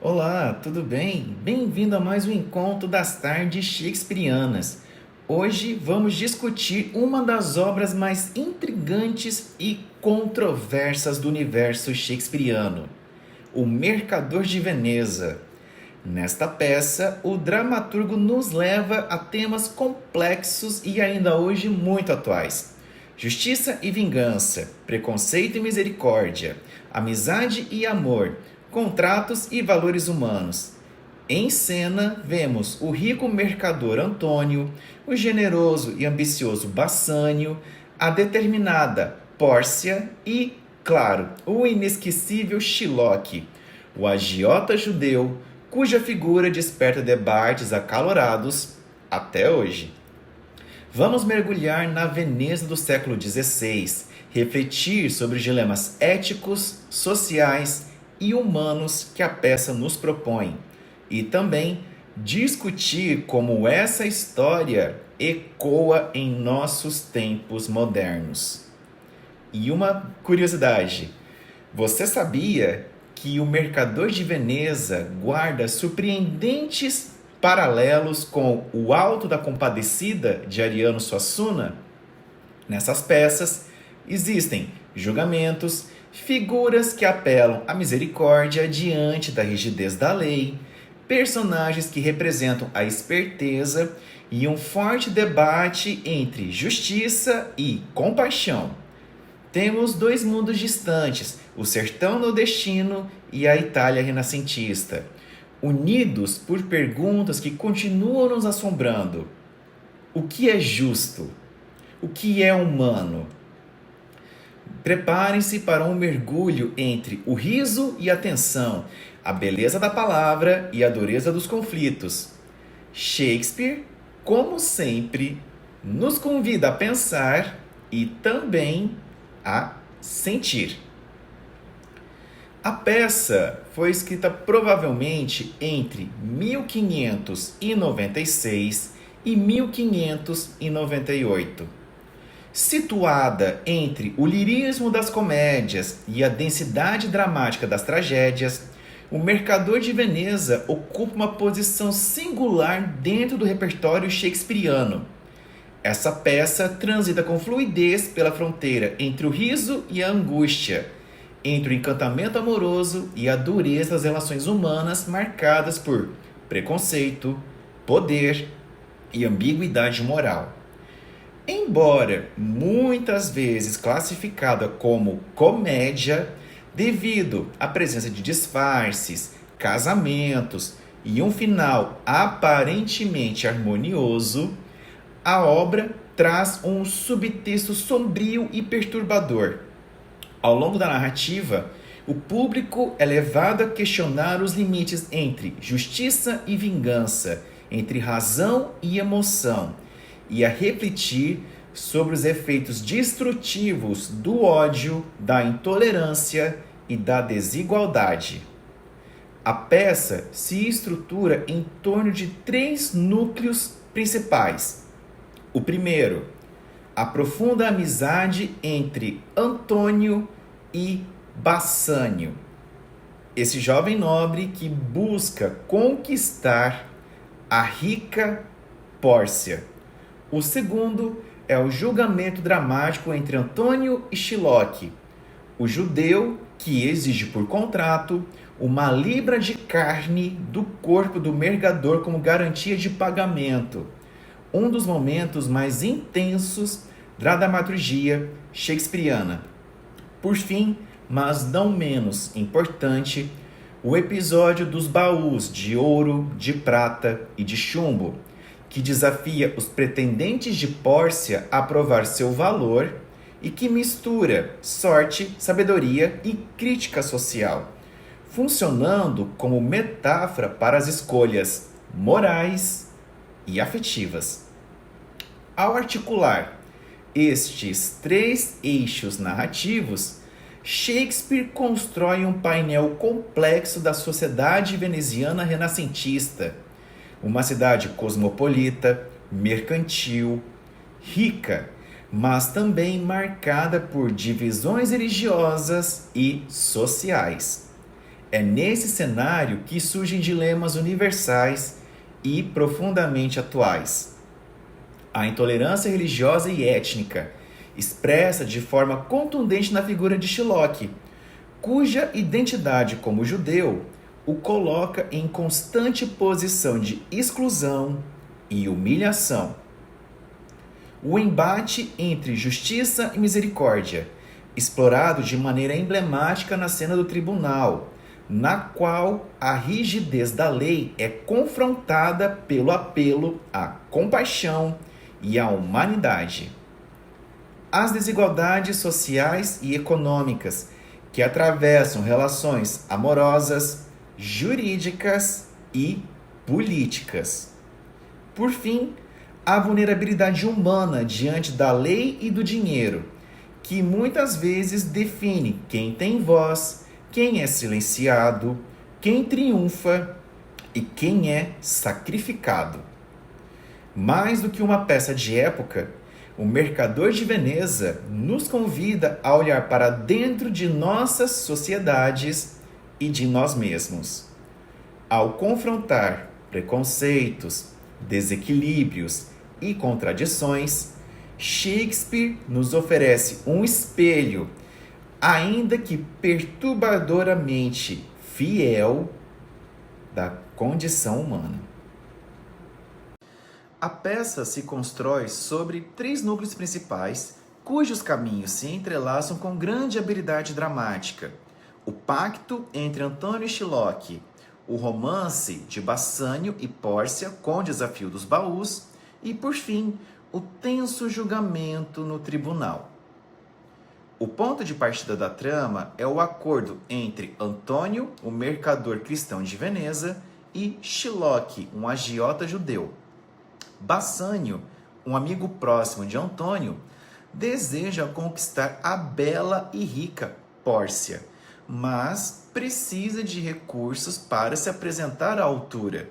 Olá, tudo bem? Bem-vindo a mais um encontro das tardes shakespearianas. Hoje vamos discutir uma das obras mais intrigantes e controversas do universo shakespeariano, O Mercador de Veneza. Nesta peça, o dramaturgo nos leva a temas complexos e ainda hoje muito atuais. Justiça e vingança, preconceito e misericórdia, amizade e amor, contratos e valores humanos. Em cena, vemos o rico mercador Antônio, o generoso e ambicioso Bassanio, a determinada Pórcia e, claro, o inesquecível Shylock, o agiota judeu, cuja figura desperta debates acalorados até hoje. Vamos mergulhar na Veneza do século XVI, refletir sobre os dilemas éticos, sociais e humanos que a peça nos propõe, e também discutir como essa história ecoa em nossos tempos modernos. E uma curiosidade: você sabia que o Mercador de Veneza guarda surpreendentes paralelos com o Alto da Compadecida de Ariano Suassuna? Nessas peças existem julgamentos, figuras que apelam à misericórdia diante da rigidez da lei, personagens que representam a esperteza e um forte debate entre justiça e compaixão. Temos dois mundos distantes, o sertão nordestino e a Itália renascentista, unidos por perguntas que continuam nos assombrando. O que é justo? O que é humano? Preparem-se para um mergulho entre o riso e a tensão, a beleza da palavra e a dureza dos conflitos. Shakespeare, como sempre, nos convida a pensar e também a sentir. A peça foi escrita provavelmente entre 1596 e 1598. Situada entre o lirismo das comédias e a densidade dramática das tragédias, O Mercador de Veneza ocupa uma posição singular dentro do repertório shakespeariano. Essa peça transita com fluidez pela fronteira entre o riso e a angústia, entre o encantamento amoroso e a dureza das relações humanas marcadas por preconceito, poder e ambiguidade moral. Embora muitas vezes classificada como comédia, devido à presença de disfarces, casamentos e um final aparentemente harmonioso, a obra traz um subtexto sombrio e perturbador. Ao longo da narrativa, o público é levado a questionar os limites entre justiça e vingança, entre razão e emoção, e a refletir sobre os efeitos destrutivos do ódio, da intolerância e da desigualdade. A peça se estrutura em torno de 3 núcleos principais. O primeiro, a profunda amizade entre Antônio e Bassanio, esse jovem nobre que busca conquistar a rica Pórcia. O segundo é o julgamento dramático entre Antônio e Shylock, o judeu que exige por contrato uma libra de carne do corpo do mercador como garantia de pagamento. Um dos momentos mais intensos da dramaturgia shakespeariana. Por fim, mas não menos importante, o episódio dos baús de ouro, de prata e de chumbo, que desafia os pretendentes de Pórcia a provar seu valor e que mistura sorte, sabedoria e crítica social, funcionando como metáfora para as escolhas morais e afetivas. Ao articular estes 3 eixos narrativos, Shakespeare constrói um painel complexo da sociedade veneziana renascentista, uma cidade cosmopolita, mercantil, rica, mas também marcada por divisões religiosas e sociais. É nesse cenário que surgem dilemas universais e profundamente atuais. A intolerância religiosa e étnica, expressa de forma contundente na figura de Shylock, cuja identidade como judeu o coloca em constante posição de exclusão e humilhação. O embate entre justiça e misericórdia, explorado de maneira emblemática na cena do tribunal, na qual a rigidez da lei é confrontada pelo apelo à compaixão e à humanidade. As desigualdades sociais e econômicas que atravessam relações amorosas, jurídicas e políticas. Por fim, a vulnerabilidade humana diante da lei e do dinheiro, que muitas vezes define quem tem voz, quem é silenciado, quem triunfa e quem é sacrificado. Mais do que uma peça de época, o Mercador de Veneza nos convida a olhar para dentro de nossas sociedades e de nós mesmos. Ao confrontar preconceitos, desequilíbrios e contradições, Shakespeare nos oferece um espelho, ainda que perturbadoramente fiel, da condição humana. A peça se constrói sobre 3 núcleos principais, cujos caminhos se entrelaçam com grande habilidade dramática. O pacto entre Antônio e Shylock, o romance de Bassanio e Pórcia com o desafio dos baús e, por fim, o tenso julgamento no tribunal. O ponto de partida da trama é o acordo entre Antônio, o mercador cristão de Veneza, e Shylock, um agiota judeu. Bassanio, um amigo próximo de Antônio, deseja conquistar a bela e rica Pórcia, mas precisa de recursos para se apresentar à altura.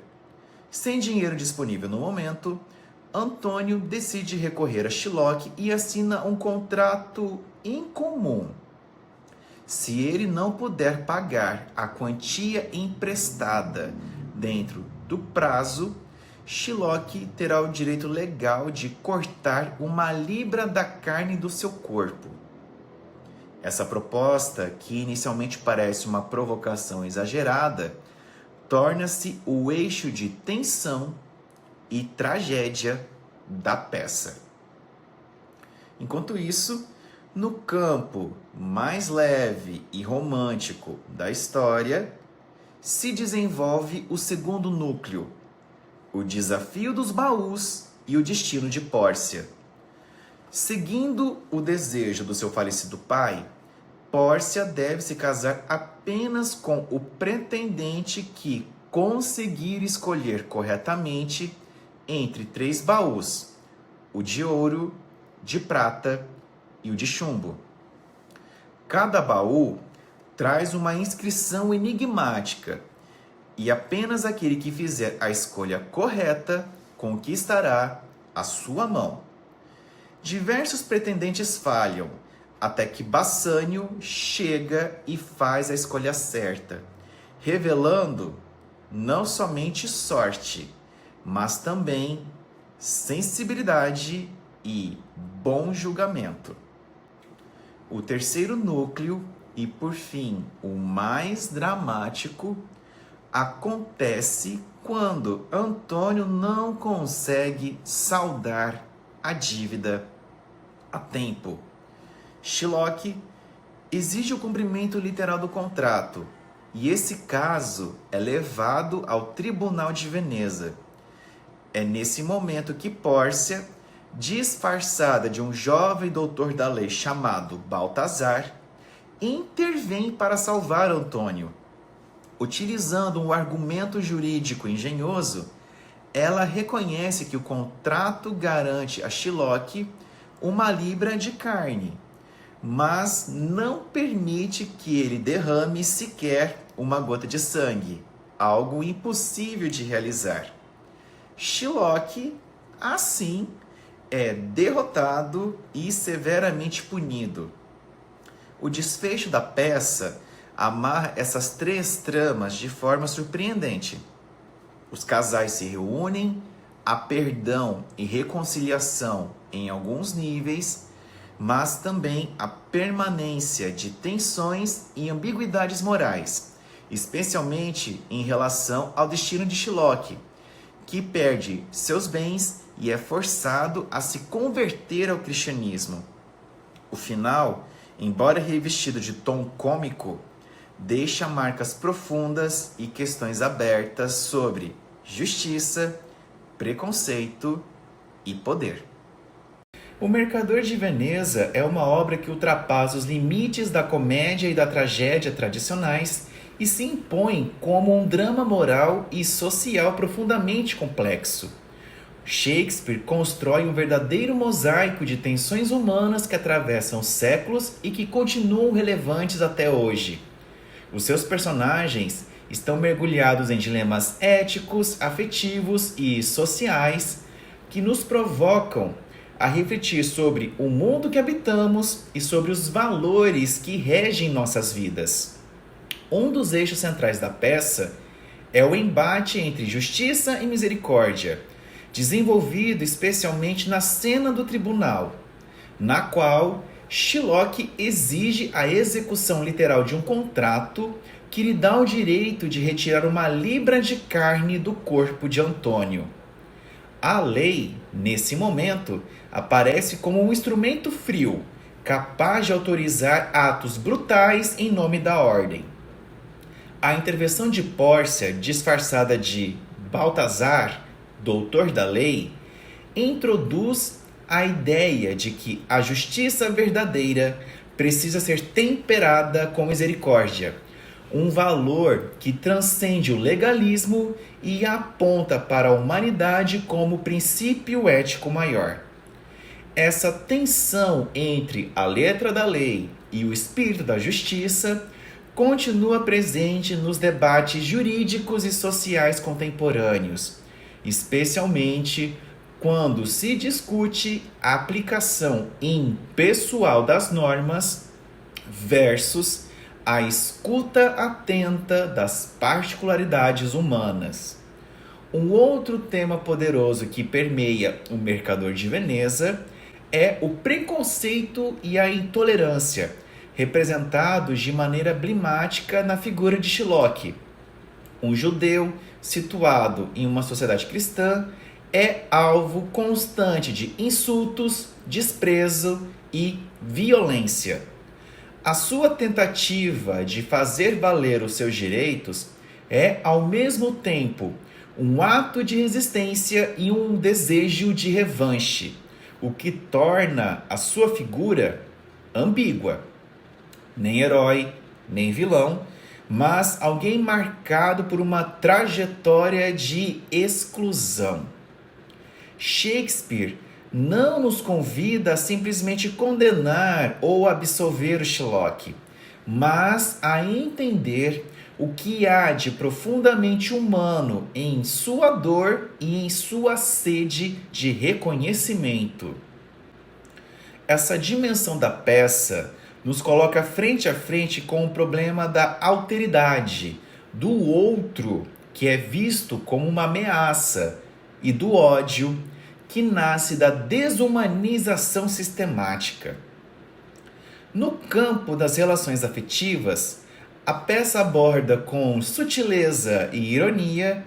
Sem dinheiro disponível no momento, Antônio decide recorrer a Shylock e assina um contrato incomum. Se ele não puder pagar a quantia emprestada dentro do prazo, Shylock terá o direito legal de cortar 1 libra da carne do seu corpo. Essa proposta, que inicialmente parece uma provocação exagerada, torna-se o eixo de tensão e tragédia da peça. Enquanto isso, no campo mais leve e romântico da história, se desenvolve o segundo núcleo, o desafio dos baús e o destino de Pórcia. Seguindo o desejo do seu falecido pai, Pórcia deve se casar apenas com o pretendente que conseguir escolher corretamente entre 3 baús, o de ouro, de prata e o de chumbo. Cada baú traz uma inscrição enigmática e apenas aquele que fizer a escolha correta conquistará a sua mão. Diversos pretendentes falham, até que Bassanio chega e faz a escolha certa, revelando não somente sorte, mas também sensibilidade e bom julgamento. O terceiro núcleo, e por fim o mais dramático, acontece quando Antônio não consegue saldar a dívida a tempo. Shylock exige o cumprimento literal do contrato e esse caso é levado ao Tribunal de Veneza. É nesse momento que Pórcia, disfarçada de um jovem doutor da lei chamado Baltazar, intervém para salvar Antônio. Utilizando um argumento jurídico engenhoso, ela reconhece que o contrato garante a Shylock 1 libra de carne, mas não permite que ele derrame sequer uma gota de sangue, algo impossível de realizar. Shylock, assim, é derrotado e severamente punido. O desfecho da peça amarra essas três tramas de forma surpreendente. Os casais se reúnem, há perdão e reconciliação em alguns níveis, mas também a permanência de tensões e ambiguidades morais, especialmente em relação ao destino de Shylock, que perde seus bens e é forçado a se converter ao cristianismo. O final, embora revestido de tom cômico, deixa marcas profundas e questões abertas sobre justiça, preconceito e poder. O Mercador de Veneza é uma obra que ultrapassa os limites da comédia e da tragédia tradicionais e se impõe como um drama moral e social profundamente complexo. Shakespeare constrói um verdadeiro mosaico de tensões humanas que atravessam séculos e que continuam relevantes até hoje. Os seus personagens estão mergulhados em dilemas éticos, afetivos e sociais que nos provocam a refletir sobre o mundo que habitamos e sobre os valores que regem nossas vidas. Um dos eixos centrais da peça é o embate entre justiça e misericórdia, desenvolvido especialmente na cena do tribunal, na qual Shylock exige a execução literal de um contrato que lhe dá o direito de retirar uma libra de carne do corpo de Antônio. A lei, nesse momento, aparece como um instrumento frio, capaz de autorizar atos brutais em nome da ordem. A intervenção de Pórcia, disfarçada de Baltazar, doutor da lei, introduz a ideia de que a justiça verdadeira precisa ser temperada com misericórdia, um valor que transcende o legalismo e aponta para a humanidade como princípio ético maior. Essa tensão entre a letra da lei e o espírito da justiça continua presente nos debates jurídicos e sociais contemporâneos, especialmente quando se discute a aplicação impessoal das normas versus a escuta atenta das particularidades humanas. Um outro tema poderoso que permeia o Mercador de Veneza é o preconceito e a intolerância, representados de maneira emblemática na figura de Shylock. Um judeu situado em uma sociedade cristã é alvo constante de insultos, desprezo e violência. A sua tentativa de fazer valer os seus direitos é, ao mesmo tempo, um ato de resistência e um desejo de revanche, o que torna a sua figura ambígua. Nem herói, nem vilão, mas alguém marcado por uma trajetória de exclusão. Shakespeare não nos convida a simplesmente condenar ou absolver o Shylock, mas a entender o que há de profundamente humano em sua dor e em sua sede de reconhecimento. Essa dimensão da peça nos coloca frente a frente com o problema da alteridade, do outro que é visto como uma ameaça e do ódio que nasce da desumanização sistemática. No campo das relações afetivas, a peça aborda com sutileza e ironia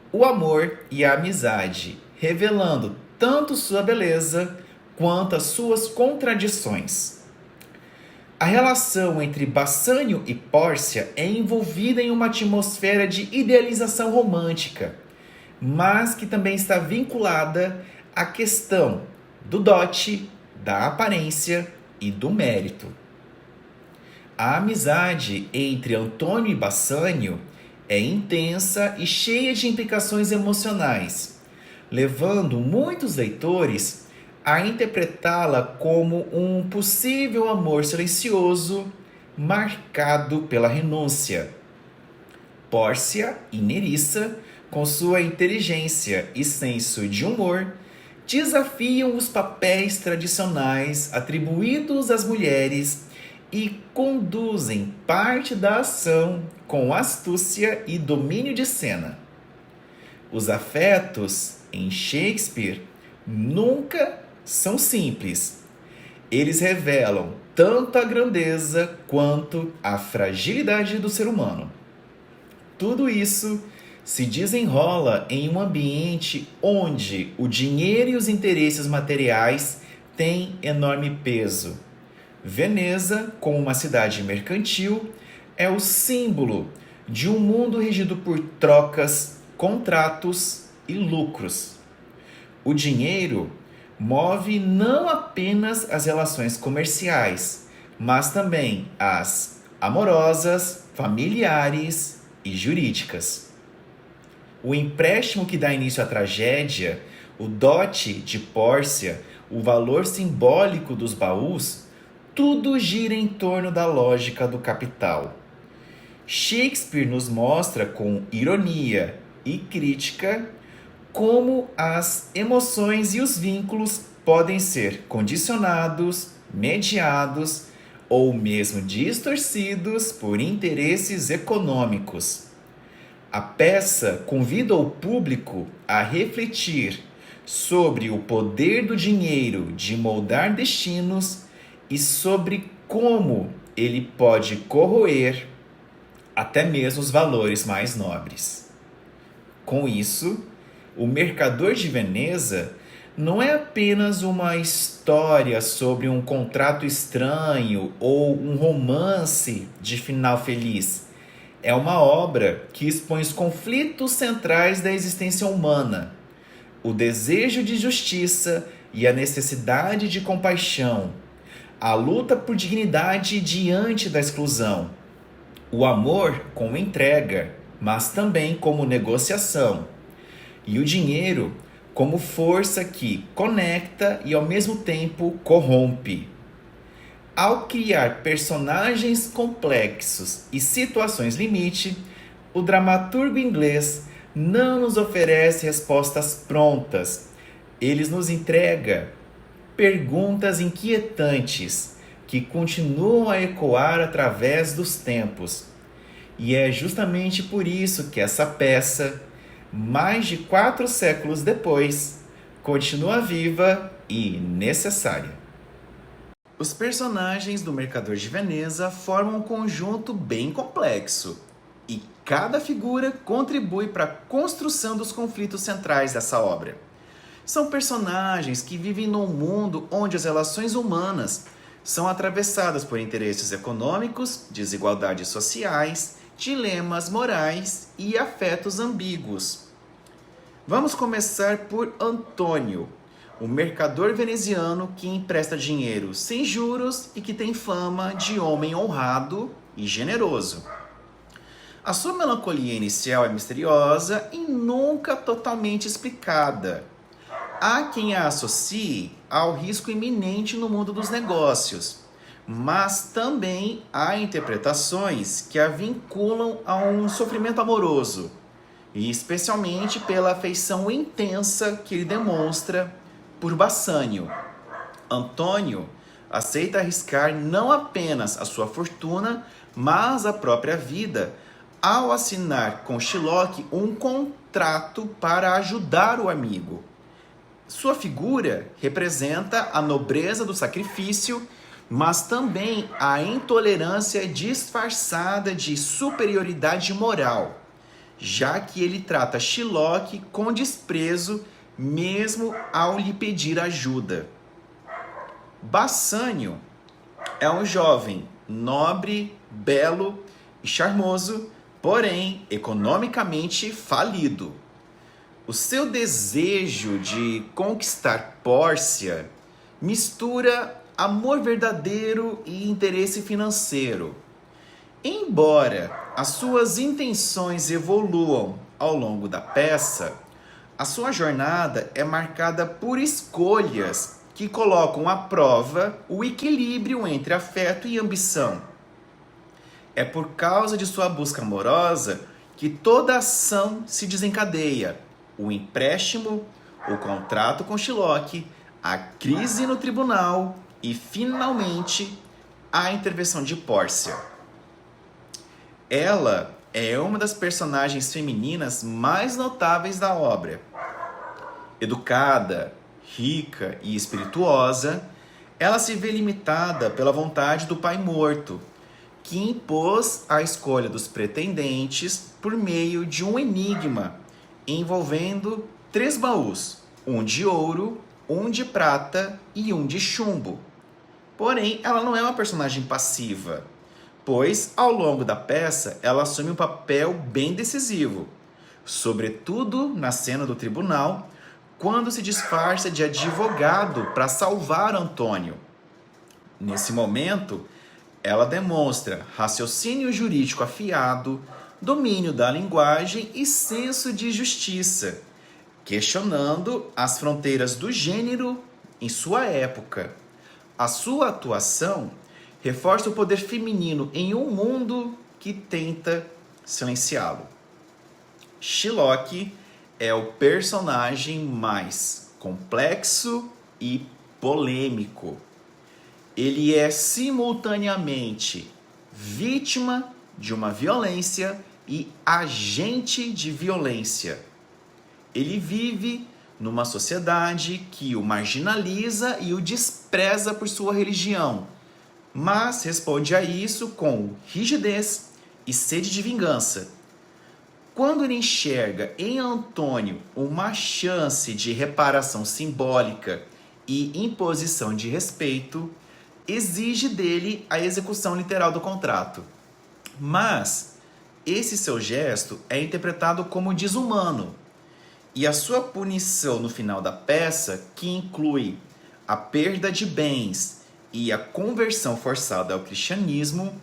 o amor e a amizade, revelando tanto sua beleza quanto as suas contradições. A relação entre Bassanio e Pórcia é envolvida em uma atmosfera de idealização romântica, mas que também está vinculada à questão do dote, da aparência e do mérito. A amizade entre Antônio e Bassanio é intensa e cheia de implicações emocionais, levando muitos leitores a interpretá-la como um possível amor silencioso, marcado pela renúncia. Pórcia e Nerissa, com sua inteligência e senso de humor, desafiam os papéis tradicionais atribuídos às mulheres e conduzem parte da ação com astúcia e domínio de cena. Os afetos, em Shakespeare, nunca são simples. Eles revelam tanto a grandeza quanto a fragilidade do ser humano. Tudo isso se desenrola em um ambiente onde o dinheiro e os interesses materiais têm enorme peso. Veneza, como uma cidade mercantil, é o símbolo de um mundo regido por trocas, contratos e lucros. O dinheiro move não apenas as relações comerciais, mas também as amorosas, familiares e jurídicas. O empréstimo que dá início à tragédia, o dote de Pórcia, o valor simbólico dos baús, tudo gira em torno da lógica do capital. Shakespeare nos mostra com ironia e crítica como as emoções e os vínculos podem ser condicionados, mediados ou mesmo distorcidos por interesses econômicos. A peça convida o público a refletir sobre o poder do dinheiro de moldar destinos e sobre como ele pode corroer até mesmo os valores mais nobres. Com isso, O Mercador de Veneza não é apenas uma história sobre um contrato estranho ou um romance de final feliz. É uma obra que expõe os conflitos centrais da existência humana, o desejo de justiça e a necessidade de compaixão, a luta por dignidade diante da exclusão, o amor como entrega, mas também como negociação, e o dinheiro como força que conecta e ao mesmo tempo corrompe. Ao criar personagens complexos e situações limite, o dramaturgo inglês não nos oferece respostas prontas. Ele nos entrega perguntas inquietantes que continuam a ecoar através dos tempos. E é justamente por isso que essa peça, mais de 4 séculos depois, continua viva e necessária. Os personagens do Mercador de Veneza formam um conjunto bem complexo, e cada figura contribui para a construção dos conflitos centrais dessa obra. São personagens que vivem num mundo onde as relações humanas são atravessadas por interesses econômicos, desigualdades sociais, dilemas morais e afetos ambíguos. Vamos começar por Antônio, o mercador veneziano que empresta dinheiro sem juros e que tem fama de homem honrado e generoso. A sua melancolia inicial é misteriosa e nunca totalmente explicada. Há quem a associe ao risco iminente no mundo dos negócios, mas também há interpretações que a vinculam a um sofrimento amoroso, e especialmente pela afeição intensa que ele demonstra por Bassanio. Antônio aceita arriscar não apenas a sua fortuna, mas a própria vida, ao assinar com Shylock um contrato para ajudar o amigo. Sua figura representa a nobreza do sacrifício, mas também a intolerância disfarçada de superioridade moral, já que ele trata Shylock com desprezo mesmo ao lhe pedir ajuda. Bassanio é um jovem nobre, belo e charmoso, porém economicamente falido. O seu desejo de conquistar Pórcia mistura amor verdadeiro e interesse financeiro. Embora as suas intenções evoluam ao longo da peça, a sua jornada é marcada por escolhas que colocam à prova o equilíbrio entre afeto e ambição. É por causa de sua busca amorosa que toda ação se desencadeia. O empréstimo, o contrato com Shylock, a crise no tribunal e, finalmente, a intervenção de Pórcia. Ela é uma das personagens femininas mais notáveis da obra. Educada, rica e espirituosa, ela se vê limitada pela vontade do pai morto, que impôs a escolha dos pretendentes por meio de um enigma envolvendo 3 baús, um de ouro, um de prata e um de chumbo. Porém, ela não é uma personagem passiva, pois ao longo da peça ela assume um papel bem decisivo, sobretudo na cena do tribunal, quando se disfarça de advogado para salvar Antônio. Nesse momento, ela demonstra raciocínio jurídico afiado, domínio da linguagem e senso de justiça, questionando as fronteiras do gênero em sua época. A sua atuação reforça o poder feminino em um mundo que tenta silenciá-lo. Shylock é o personagem mais complexo e polêmico. Ele é simultaneamente vítima de uma violência e agente de violência. Ele vive numa sociedade que o marginaliza e o despreza por sua religião, mas responde a isso com rigidez e sede de vingança. Quando ele enxerga em Antônio uma chance de reparação simbólica e imposição de respeito, exige dele a execução literal do contrato. Mas esse seu gesto é interpretado como desumano, e a sua punição no final da peça, que inclui a perda de bens e a conversão forçada ao cristianismo,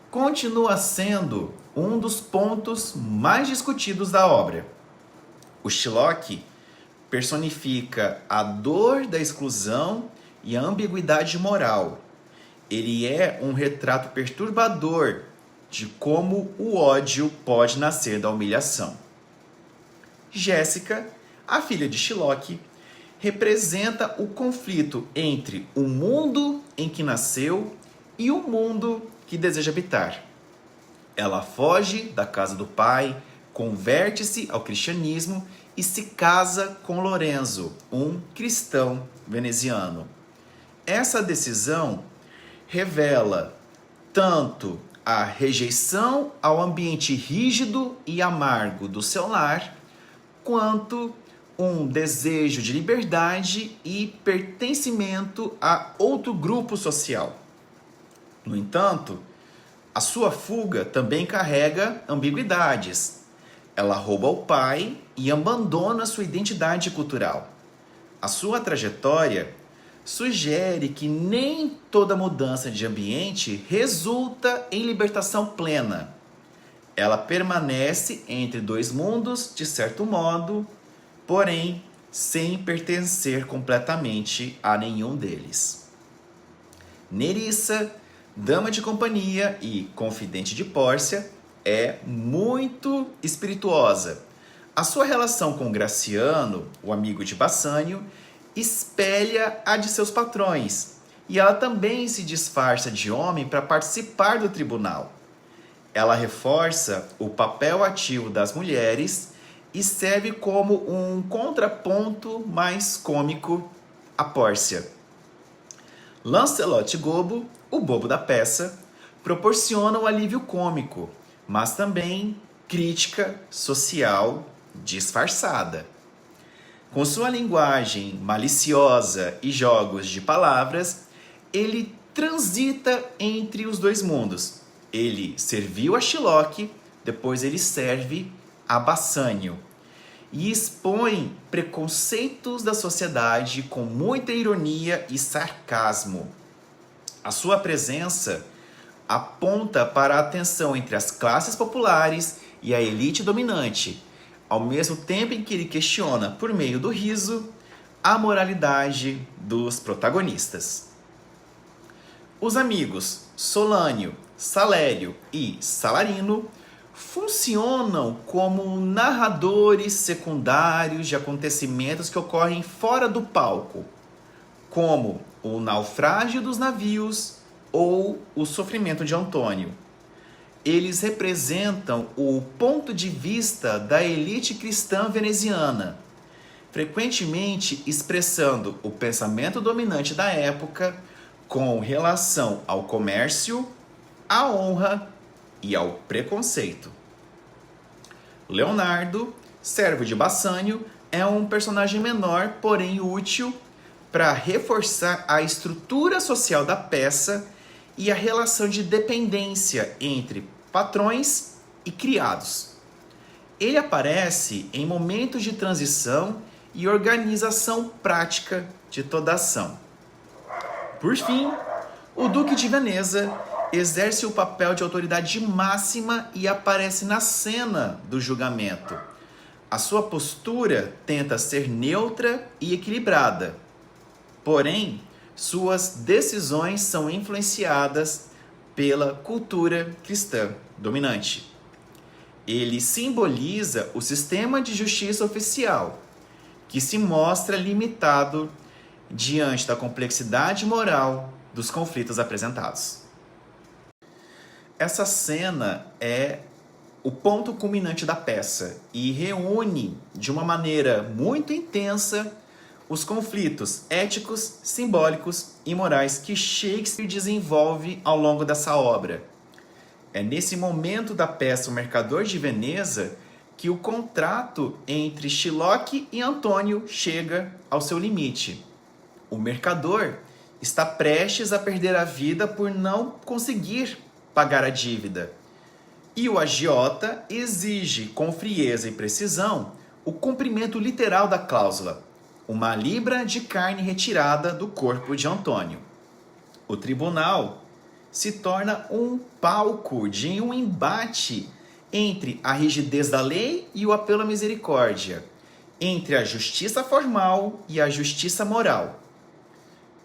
continua sendo um dos pontos mais discutidos da obra. O Shylock personifica a dor da exclusão e a ambiguidade moral. Ele é um retrato perturbador de como o ódio pode nascer da humilhação. Jéssica, a filha de Shylock, representa o conflito entre o mundo em que nasceu e o mundo que deseja habitar. Ela foge da casa do pai, converte-se ao cristianismo e se casa com Lorenzo, um cristão veneziano. Essa decisão revela tanto a rejeição ao ambiente rígido e amargo do seu lar, quanto um desejo de liberdade e pertencimento a outro grupo social. No entanto, a sua fuga também carrega ambiguidades. Ela rouba o pai e abandona sua identidade cultural. A sua trajetória sugere que nem toda mudança de ambiente resulta em libertação plena. Ela permanece entre 2 mundos, de certo modo, porém sem pertencer completamente a nenhum deles. Nerissa, dama de companhia e confidente de Pórcia, é muito espirituosa. A sua relação com Graciano, o amigo de Bassanio, espelha a de seus patrões, e ela também se disfarça de homem para participar do tribunal. Ela reforça o papel ativo das mulheres e serve como um contraponto mais cômico a Pórcia. Lancelot Gobbo, o bobo da peça, proporciona um alívio cômico, mas também crítica social disfarçada. Com sua linguagem maliciosa e jogos de palavras, ele transita entre os 2 mundos. Ele serviu a Shylock, depois ele serve a Bassanio, e expõe preconceitos da sociedade com muita ironia e sarcasmo. A sua presença aponta para a tensão entre as classes populares e a elite dominante, ao mesmo tempo em que ele questiona, por meio do riso, a moralidade dos protagonistas. Os amigos Solânio, Salério e Salarino funcionam como narradores secundários de acontecimentos que ocorrem fora do palco, como o naufrágio dos navios, ou o sofrimento de Antônio. Eles representam o ponto de vista da elite cristã veneziana, frequentemente expressando o pensamento dominante da época com relação ao comércio, à honra e ao preconceito. Leonardo, servo de Bassanio, é um personagem menor, porém útil, para reforçar a estrutura social da peça e a relação de dependência entre patrões e criados. Ele aparece em momentos de transição e organização prática de toda a ação. Por fim, o Duque de Veneza exerce o papel de autoridade máxima e aparece na cena do julgamento. A sua postura tenta ser neutra e equilibrada, porém, suas decisões são influenciadas pela cultura cristã dominante. Ele simboliza o sistema de justiça oficial, que se mostra limitado diante da complexidade moral dos conflitos apresentados. Essa cena é o ponto culminante da peça e reúne de uma maneira muito intensa os conflitos éticos, simbólicos e morais que Shakespeare desenvolve ao longo dessa obra. É nesse momento da peça O Mercador de Veneza que o contrato entre Shylock e Antônio chega ao seu limite. O mercador está prestes a perder a vida por não conseguir pagar a dívida. E o agiota exige com frieza e precisão o cumprimento literal da cláusula, uma libra de carne retirada do corpo de Antônio. O tribunal se torna um palco de um embate entre a rigidez da lei e o apelo à misericórdia, entre a justiça formal e a justiça moral.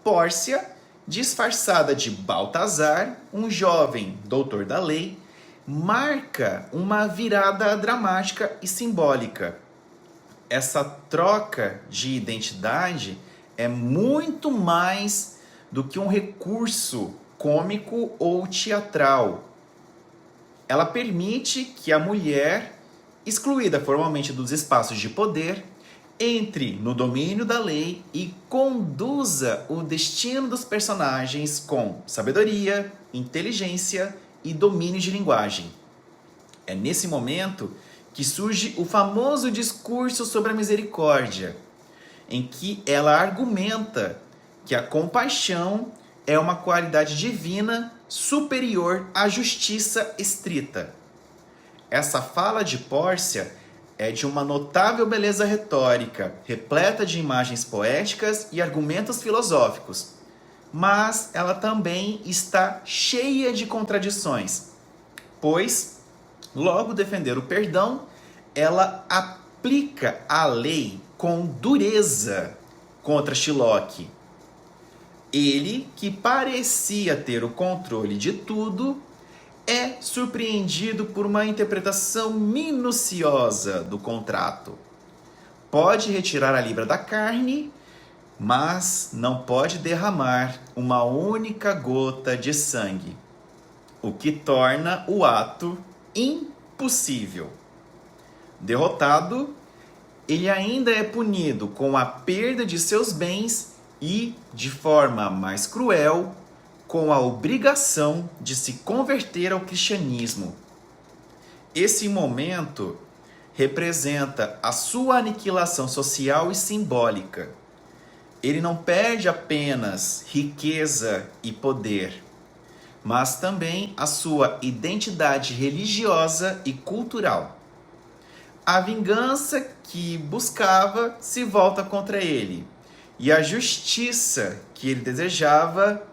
Pórcia, disfarçada de Baltazar, um jovem doutor da lei, marca uma virada dramática e simbólica. Essa troca de identidade é muito mais do que um recurso cômico ou teatral. Ela permite que a mulher, excluída formalmente dos espaços de poder, entre no domínio da lei e conduza o destino dos personagens com sabedoria, inteligência e domínio de linguagem. É nesse momento que surge o famoso discurso sobre a misericórdia, em que ela argumenta que a compaixão é uma qualidade divina superior à justiça estrita. Essa fala de Pórcia é de uma notável beleza retórica, repleta de imagens poéticas e argumentos filosóficos, mas ela também está cheia de contradições, pois, logo defender o perdão, ela aplica a lei com dureza contra Shylock. Ele, que parecia ter o controle de tudo, é surpreendido por uma interpretação minuciosa do contrato. Pode retirar a libra da carne, mas não pode derramar uma única gota de sangue, o que torna o ato impossível. Derrotado, ele ainda é punido com a perda de seus bens e, de forma mais cruel, com a obrigação de se converter ao cristianismo. Esse momento representa a sua aniquilação social e simbólica. Ele não perde apenas riqueza e poder, mas também a sua identidade religiosa e cultural. A vingança que buscava se volta contra ele, e a justiça que ele desejava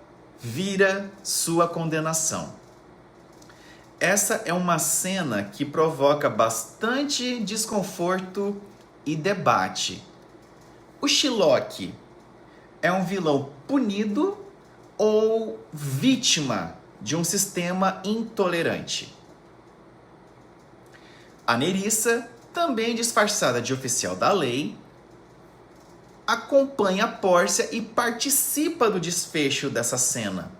vira sua condenação. Essa é uma cena que provoca bastante desconforto e debate. O Shylock é um vilão punido ou vítima de um sistema intolerante? A Nerissa, também disfarçada de oficial da lei, acompanha Pórcia e participa do desfecho dessa cena,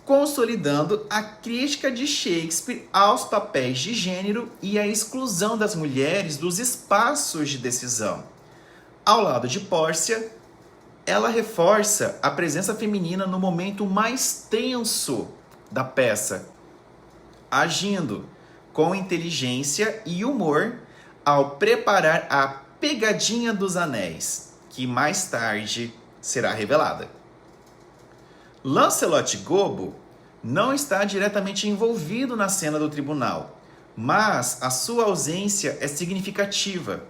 consolidando a crítica de Shakespeare aos papéis de gênero e a exclusão das mulheres dos espaços de decisão. Ao lado de Pórcia, ela reforça a presença feminina no momento mais tenso da peça, agindo com inteligência e humor ao preparar a pegadinha dos anéis, que mais tarde será revelada. Lancelot Gobbo não está diretamente envolvido na cena do tribunal, mas a sua ausência é significativa.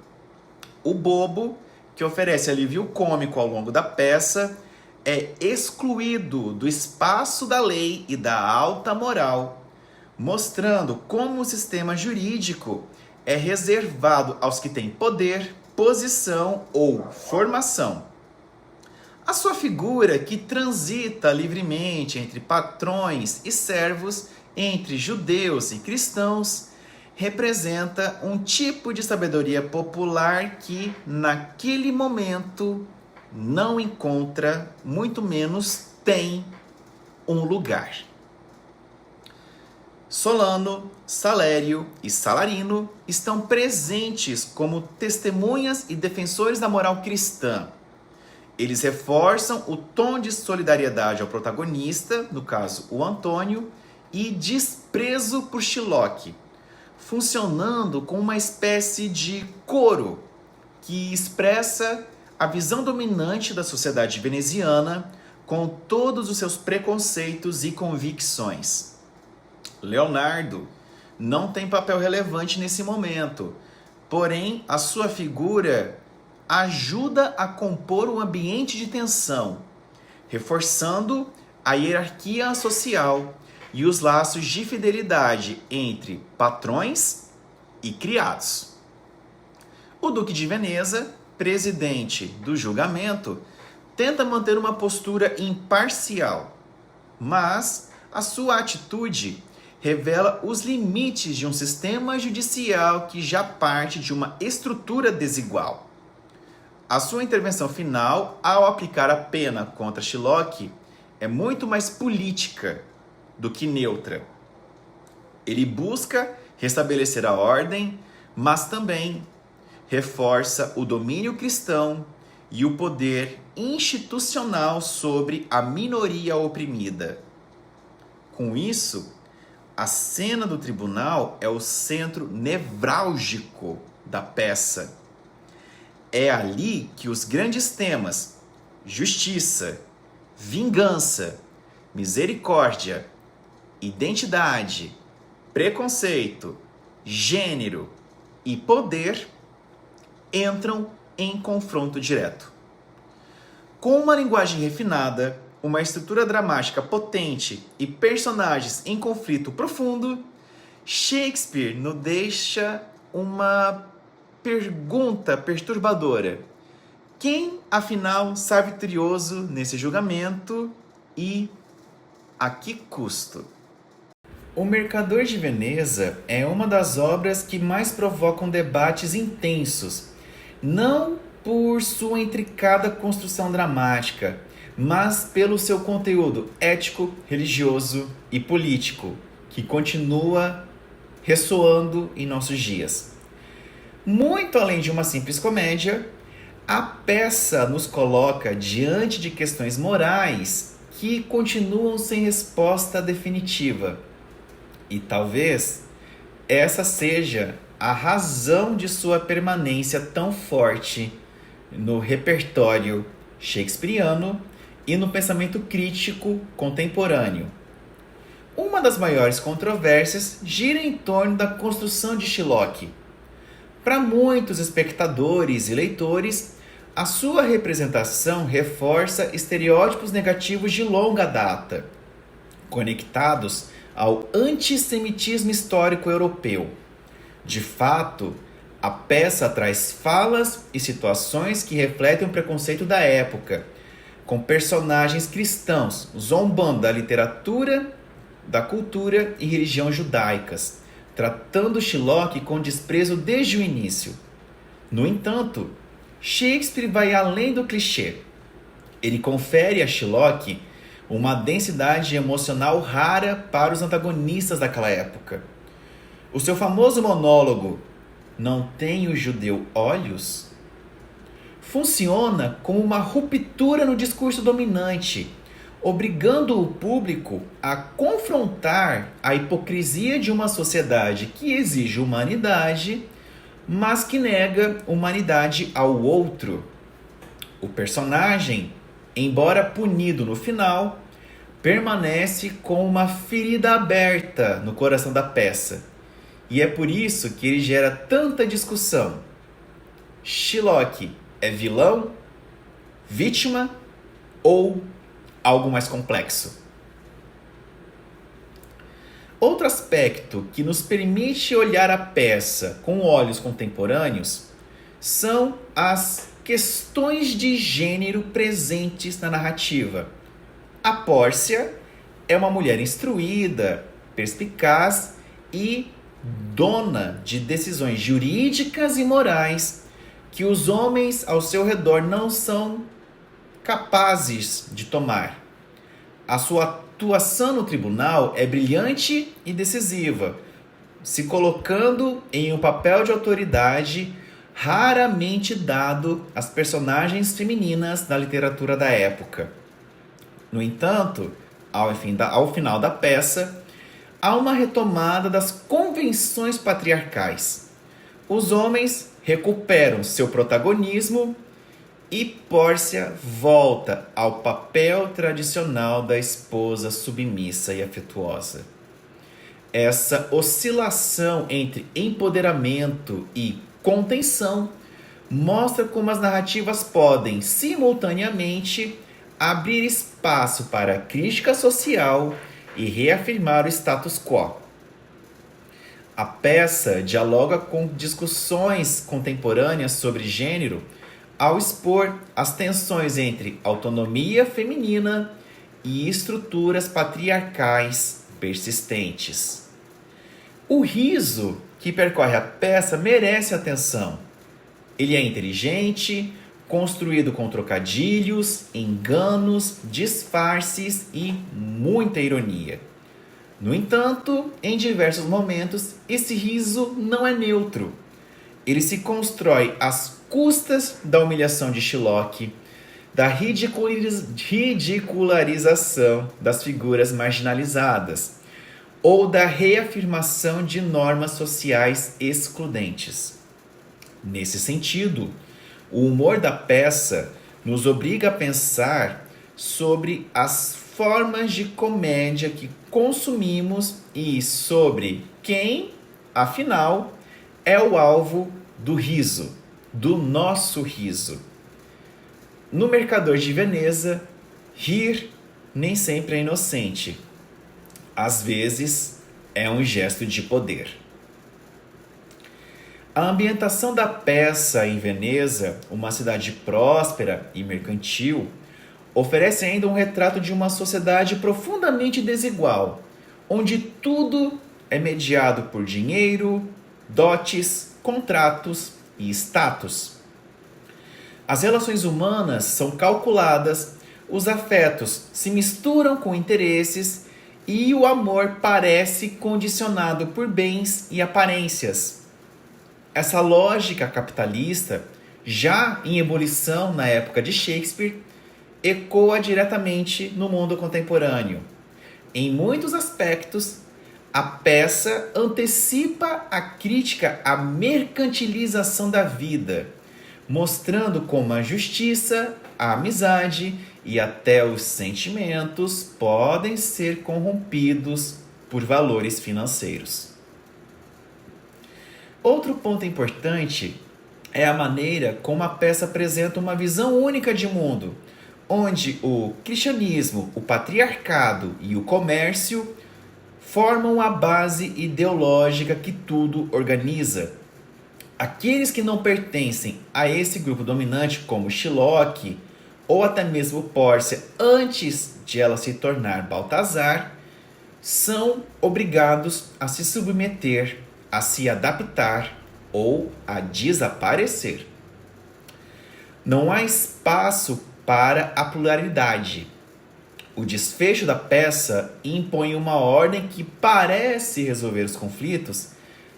O bobo, que oferece alívio cômico ao longo da peça, é excluído do espaço da lei e da alta moral, mostrando como o sistema jurídico é reservado aos que têm poder, posição ou formação. A sua figura, que transita livremente entre patrões e servos, entre judeus e cristãos, representa um tipo de sabedoria popular que, naquele momento, não encontra, muito menos tem, um lugar. Solano, Salério e Salarino estão presentes como testemunhas e defensores da moral cristã. Eles reforçam o tom de solidariedade ao protagonista, no caso o Antônio, e desprezo por Shylock, funcionando como uma espécie de coro que expressa a visão dominante da sociedade veneziana com todos os seus preconceitos e convicções. Leonardo não tem papel relevante nesse momento, porém a sua figura ajuda a compor um ambiente de tensão, reforçando a hierarquia social e os laços de fidelidade entre patrões e criados. O Duque de Veneza, presidente do julgamento, tenta manter uma postura imparcial, mas a sua atitude revela os limites de um sistema judicial que já parte de uma estrutura desigual. A sua intervenção final, ao aplicar a pena contra Shylock, é muito mais política do que neutra. Ele busca restabelecer a ordem, mas também reforça o domínio cristão e o poder institucional sobre a minoria oprimida. Com isso, a cena do tribunal é o centro nevrálgico da peça. É ali que os grandes temas justiça, vingança, misericórdia, identidade, preconceito, gênero e poder entram em confronto direto. Com uma linguagem refinada, uma estrutura dramática potente e personagens em conflito profundo, Shakespeare nos deixa uma pergunta perturbadora. Quem, afinal, sai vitorioso nesse julgamento e a que custo? O Mercador de Veneza é uma das obras que mais provocam debates intensos, não por sua intricada construção dramática, mas pelo seu conteúdo ético, religioso e político, que continua ressoando em nossos dias. Muito além de uma simples comédia, a peça nos coloca diante de questões morais que continuam sem resposta definitiva. E talvez essa seja a razão de sua permanência tão forte no repertório shakespeariano e no pensamento crítico contemporâneo. Uma das maiores controvérsias gira em torno da construção de Shylock. Para muitos espectadores e leitores, a sua representação reforça estereótipos negativos de longa data, conectados ao antissemitismo histórico europeu. De fato, a peça traz falas e situações que refletem o preconceito da época, com personagens cristãos zombando da literatura, da cultura e religião judaicas, tratando Shylock com desprezo desde o início. No entanto, Shakespeare vai além do clichê. Ele confere a Shylock uma densidade emocional rara para os antagonistas daquela época. O seu famoso monólogo "Não tem o judeu olhos?" funciona como uma ruptura no discurso dominante, obrigando o público a confrontar a hipocrisia de uma sociedade que exige humanidade, mas que nega humanidade ao outro. O personagem, embora punido no final, permanece com uma ferida aberta no coração da peça. E é por isso que ele gera tanta discussão. Shylock é vilão, vítima ou algo mais complexo? Outro aspecto que nos permite olhar a peça com olhos contemporâneos são as questões de gênero presentes na narrativa. A Pórcia é uma mulher instruída, perspicaz e dona de decisões jurídicas e morais que os homens ao seu redor não são capazes de tomar. A sua atuação no tribunal é brilhante e decisiva, se colocando em um papel de autoridade raramente dado às personagens femininas da literatura da época. No entanto, ao final da peça, há uma retomada das convenções patriarcais. Os homens recuperam seu protagonismo e Pórcia volta ao papel tradicional da esposa submissa e afetuosa. Essa oscilação entre empoderamento e contenção mostra como as narrativas podem, simultaneamente, abrir espaço para crítica social e reafirmar o status quo. A peça dialoga com discussões contemporâneas sobre gênero ao expor as tensões entre autonomia feminina e estruturas patriarcais persistentes. O riso que percorre a peça merece atenção. Ele é inteligente, construído com trocadilhos, enganos, disfarces e muita ironia. No entanto, em diversos momentos, esse riso não é neutro. Ele se constrói às custas da humilhação de Shylock, da ridicularização das figuras marginalizadas ou da reafirmação de normas sociais excludentes. Nesse sentido, o humor da peça nos obriga a pensar sobre as formas de comédia que consumimos e sobre quem, afinal, é o alvo do riso, do nosso riso. No Mercador de Veneza, rir nem sempre é inocente. Às vezes, é um gesto de poder. A ambientação da peça em Veneza, uma cidade próspera e mercantil, oferece ainda um retrato de uma sociedade profundamente desigual, onde tudo é mediado por dinheiro, dotes, contratos e status. As relações humanas são calculadas, os afetos se misturam com interesses e o amor parece condicionado por bens e aparências. Essa lógica capitalista, já em ebulição na época de Shakespeare, ecoa diretamente no mundo contemporâneo. Em muitos aspectos, a peça antecipa a crítica à mercantilização da vida, mostrando como a justiça, a amizade e até os sentimentos podem ser corrompidos por valores financeiros. Outro ponto importante é a maneira como a peça apresenta uma visão única de mundo, onde o cristianismo, o patriarcado e o comércio formam a base ideológica que tudo organiza. Aqueles que não pertencem a esse grupo dominante, como Shylock ou até mesmo Pórcia, antes de ela se tornar Baltazar, são obrigados a se submeter, a se adaptar ou a desaparecer. Não há espaço para a pluralidade. O desfecho da peça impõe uma ordem que parece resolver os conflitos,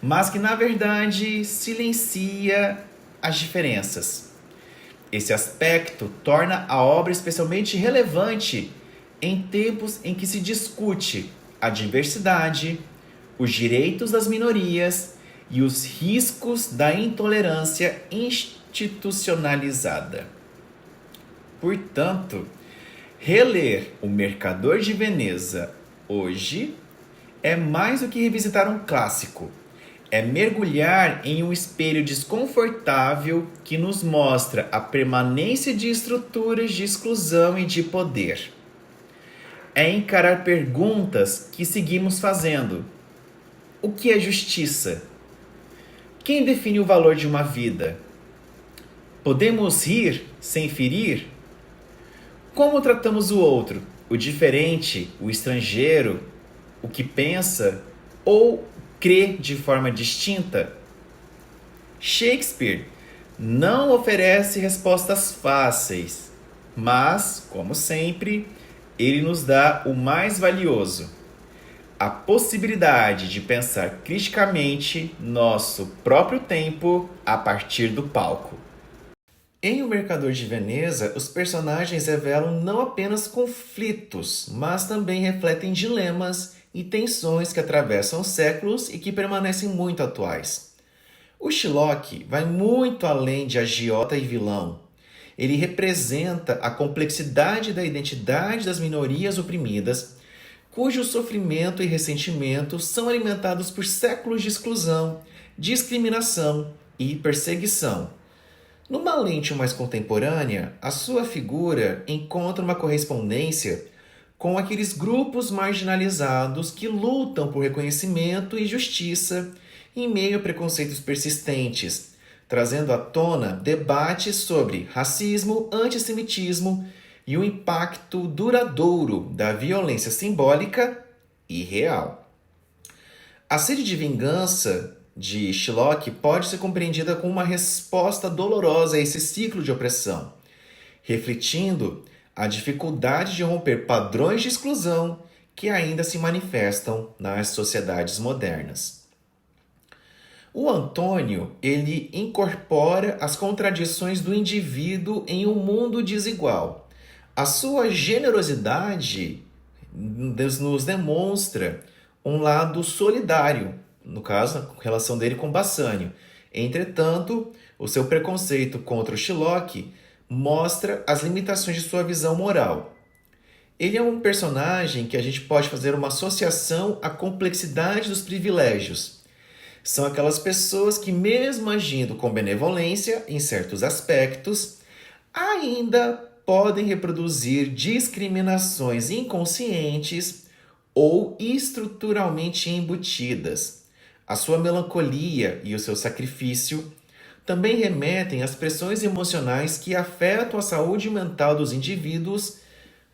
mas que na verdade silencia as diferenças. Esse aspecto torna a obra especialmente relevante em tempos em que se discute a diversidade, os direitos das minorias e os riscos da intolerância institucionalizada. Portanto, reler O Mercador de Veneza hoje é mais do que revisitar um clássico. É mergulhar em um espelho desconfortável que nos mostra a permanência de estruturas de exclusão e de poder. É encarar perguntas que seguimos fazendo. O que é justiça? Quem define o valor de uma vida? Podemos rir sem ferir? Como tratamos o outro, o diferente, o estrangeiro, o que pensa ou crê de forma distinta? Shakespeare não oferece respostas fáceis, mas, como sempre, ele nos dá o mais valioso: a possibilidade de pensar criticamente nosso próprio tempo a partir do palco. Em O Mercador de Veneza, os personagens revelam não apenas conflitos, mas também refletem dilemas e tensões que atravessam séculos e que permanecem muito atuais. O Shylock vai muito além de agiota e vilão. Ele representa a complexidade da identidade das minorias oprimidas, cujo sofrimento e ressentimento são alimentados por séculos de exclusão, discriminação e perseguição. Numa lente mais contemporânea, a sua figura encontra uma correspondência com aqueles grupos marginalizados que lutam por reconhecimento e justiça em meio a preconceitos persistentes, trazendo à tona debates sobre racismo, antissemitismo e o impacto duradouro da violência simbólica e real. A sede de vingança de Shylock pode ser compreendida como uma resposta dolorosa a esse ciclo de opressão, refletindo a dificuldade de romper padrões de exclusão que ainda se manifestam nas sociedades modernas. O Antônio, ele incorpora as contradições do indivíduo em um mundo desigual. A sua generosidade nos demonstra um lado solidário, no caso, a relação dele com Bassanio. Entretanto, o seu preconceito contra o Shylock mostra as limitações de sua visão moral. Ele é um personagem que a gente pode fazer uma associação à complexidade dos privilégios. São aquelas pessoas que, mesmo agindo com benevolência em certos aspectos, ainda podem reproduzir discriminações inconscientes ou estruturalmente embutidas. A sua melancolia e o seu sacrifício também remetem às pressões emocionais que afetam a saúde mental dos indivíduos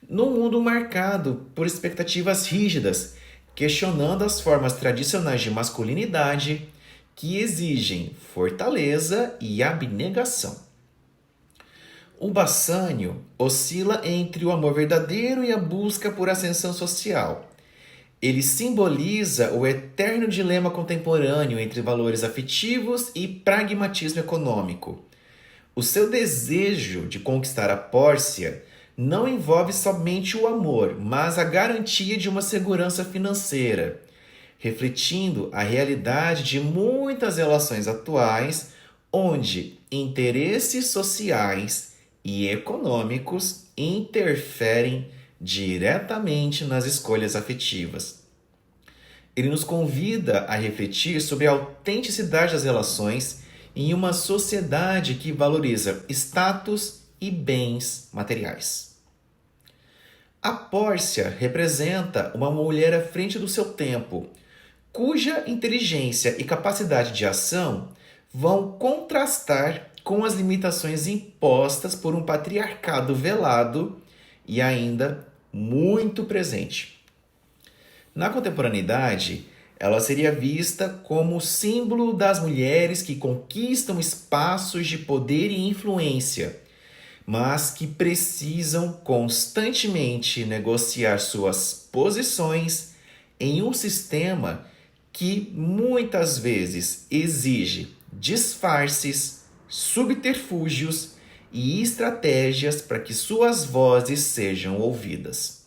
num mundo marcado por expectativas rígidas, questionando as formas tradicionais de masculinidade que exigem fortaleza e abnegação. O Bassanio oscila entre o amor verdadeiro e a busca por ascensão social. Ele simboliza o eterno dilema contemporâneo entre valores afetivos e pragmatismo econômico. O seu desejo de conquistar a Pórcia não envolve somente o amor, mas a garantia de uma segurança financeira, refletindo a realidade de muitas relações atuais, onde interesses sociais e econômicos interferem diretamente nas escolhas afetivas. Ele nos convida a refletir sobre a autenticidade das relações em uma sociedade que valoriza status e bens materiais. A Pórcia representa uma mulher à frente do seu tempo, cuja inteligência e capacidade de ação vão contrastar com as limitações impostas por um patriarcado velado e ainda muito presente. Na contemporaneidade, ela seria vista como símbolo das mulheres que conquistam espaços de poder e influência, mas que precisam constantemente negociar suas posições em um sistema que muitas vezes exige disfarces, subterfúgios e estratégias para que suas vozes sejam ouvidas.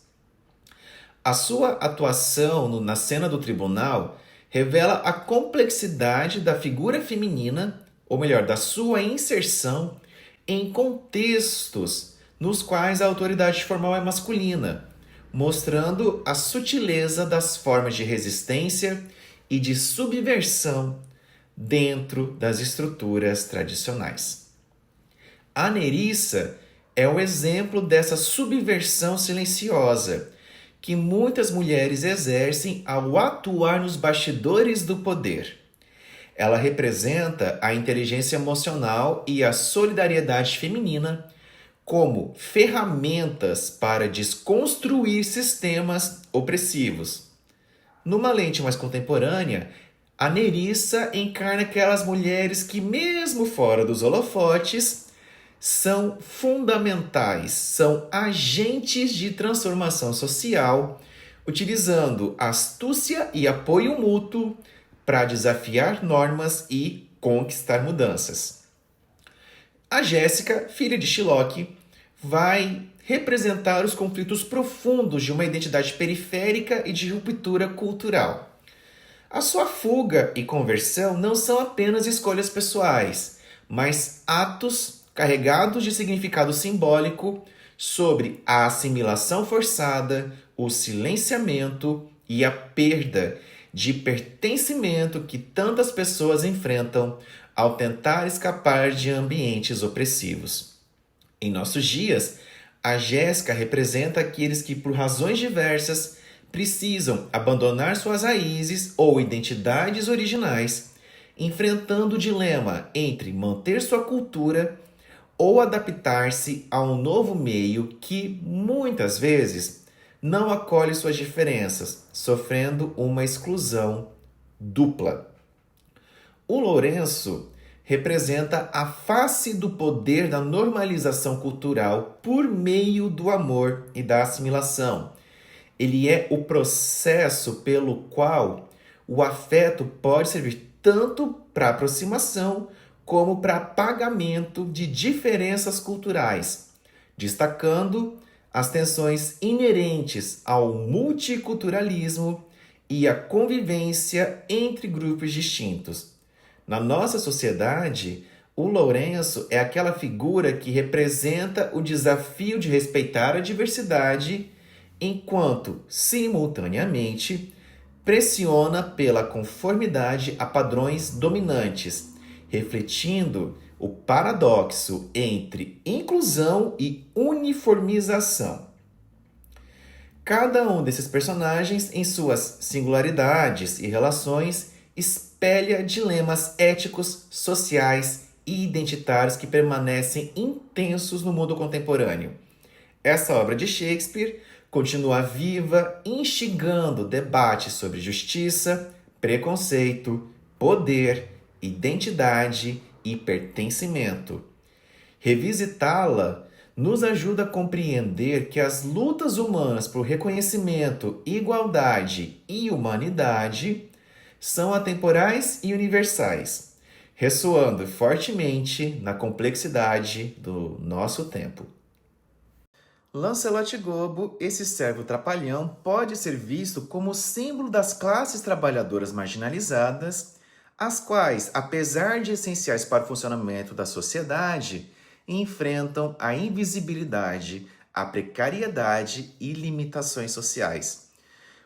A sua atuação na cena do tribunal revela a complexidade da figura feminina, ou melhor, da sua inserção em contextos nos quais a autoridade formal é masculina, mostrando a sutileza das formas de resistência e de subversão dentro das estruturas tradicionais. A Nerissa é um exemplo dessa subversão silenciosa que muitas mulheres exercem ao atuar nos bastidores do poder. Ela representa a inteligência emocional e a solidariedade feminina como ferramentas para desconstruir sistemas opressivos. Numa lente mais contemporânea, a Nerissa encarna aquelas mulheres que, mesmo fora dos holofotes, são fundamentais, são agentes de transformação social, utilizando astúcia e apoio mútuo para desafiar normas e conquistar mudanças. A Jéssica, filha de Shylock, vai representar os conflitos profundos de uma identidade periférica e de ruptura cultural. A sua fuga e conversão não são apenas escolhas pessoais, mas atos carregados de significado simbólico sobre a assimilação forçada, o silenciamento e a perda de pertencimento que tantas pessoas enfrentam ao tentar escapar de ambientes opressivos. Em nossos dias, a Jéssica representa aqueles que, por razões diversas, precisam abandonar suas raízes ou identidades originais, enfrentando o dilema entre manter sua cultura ou adaptar-se a um novo meio que, muitas vezes, não acolhe suas diferenças, sofrendo uma exclusão dupla. O Lourenço representa a face do poder da normalização cultural por meio do amor e da assimilação. Ele é o processo pelo qual o afeto pode servir tanto para aproximação como para apagamento de diferenças culturais, destacando as tensões inerentes ao multiculturalismo e a convivência entre grupos distintos. Na nossa sociedade, o Lourenço é aquela figura que representa o desafio de respeitar a diversidade, enquanto, simultaneamente, pressiona pela conformidade a padrões dominantes, refletindo o paradoxo entre inclusão e uniformização. Cada um desses personagens, em suas singularidades e relações, espelha dilemas éticos, sociais e identitários que permanecem intensos no mundo contemporâneo. Essa obra de Shakespeare continua viva, instigando debates sobre justiça, preconceito, poder, identidade e pertencimento. Revisitá-la nos ajuda a compreender que as lutas humanas por reconhecimento, igualdade e humanidade são atemporais e universais, ressoando fortemente na complexidade do nosso tempo. Lancelot Gobbo, esse servo trapalhão, pode ser visto como símbolo das classes trabalhadoras marginalizadas, as quais, apesar de essenciais para o funcionamento da sociedade, enfrentam a invisibilidade, a precariedade e limitações sociais.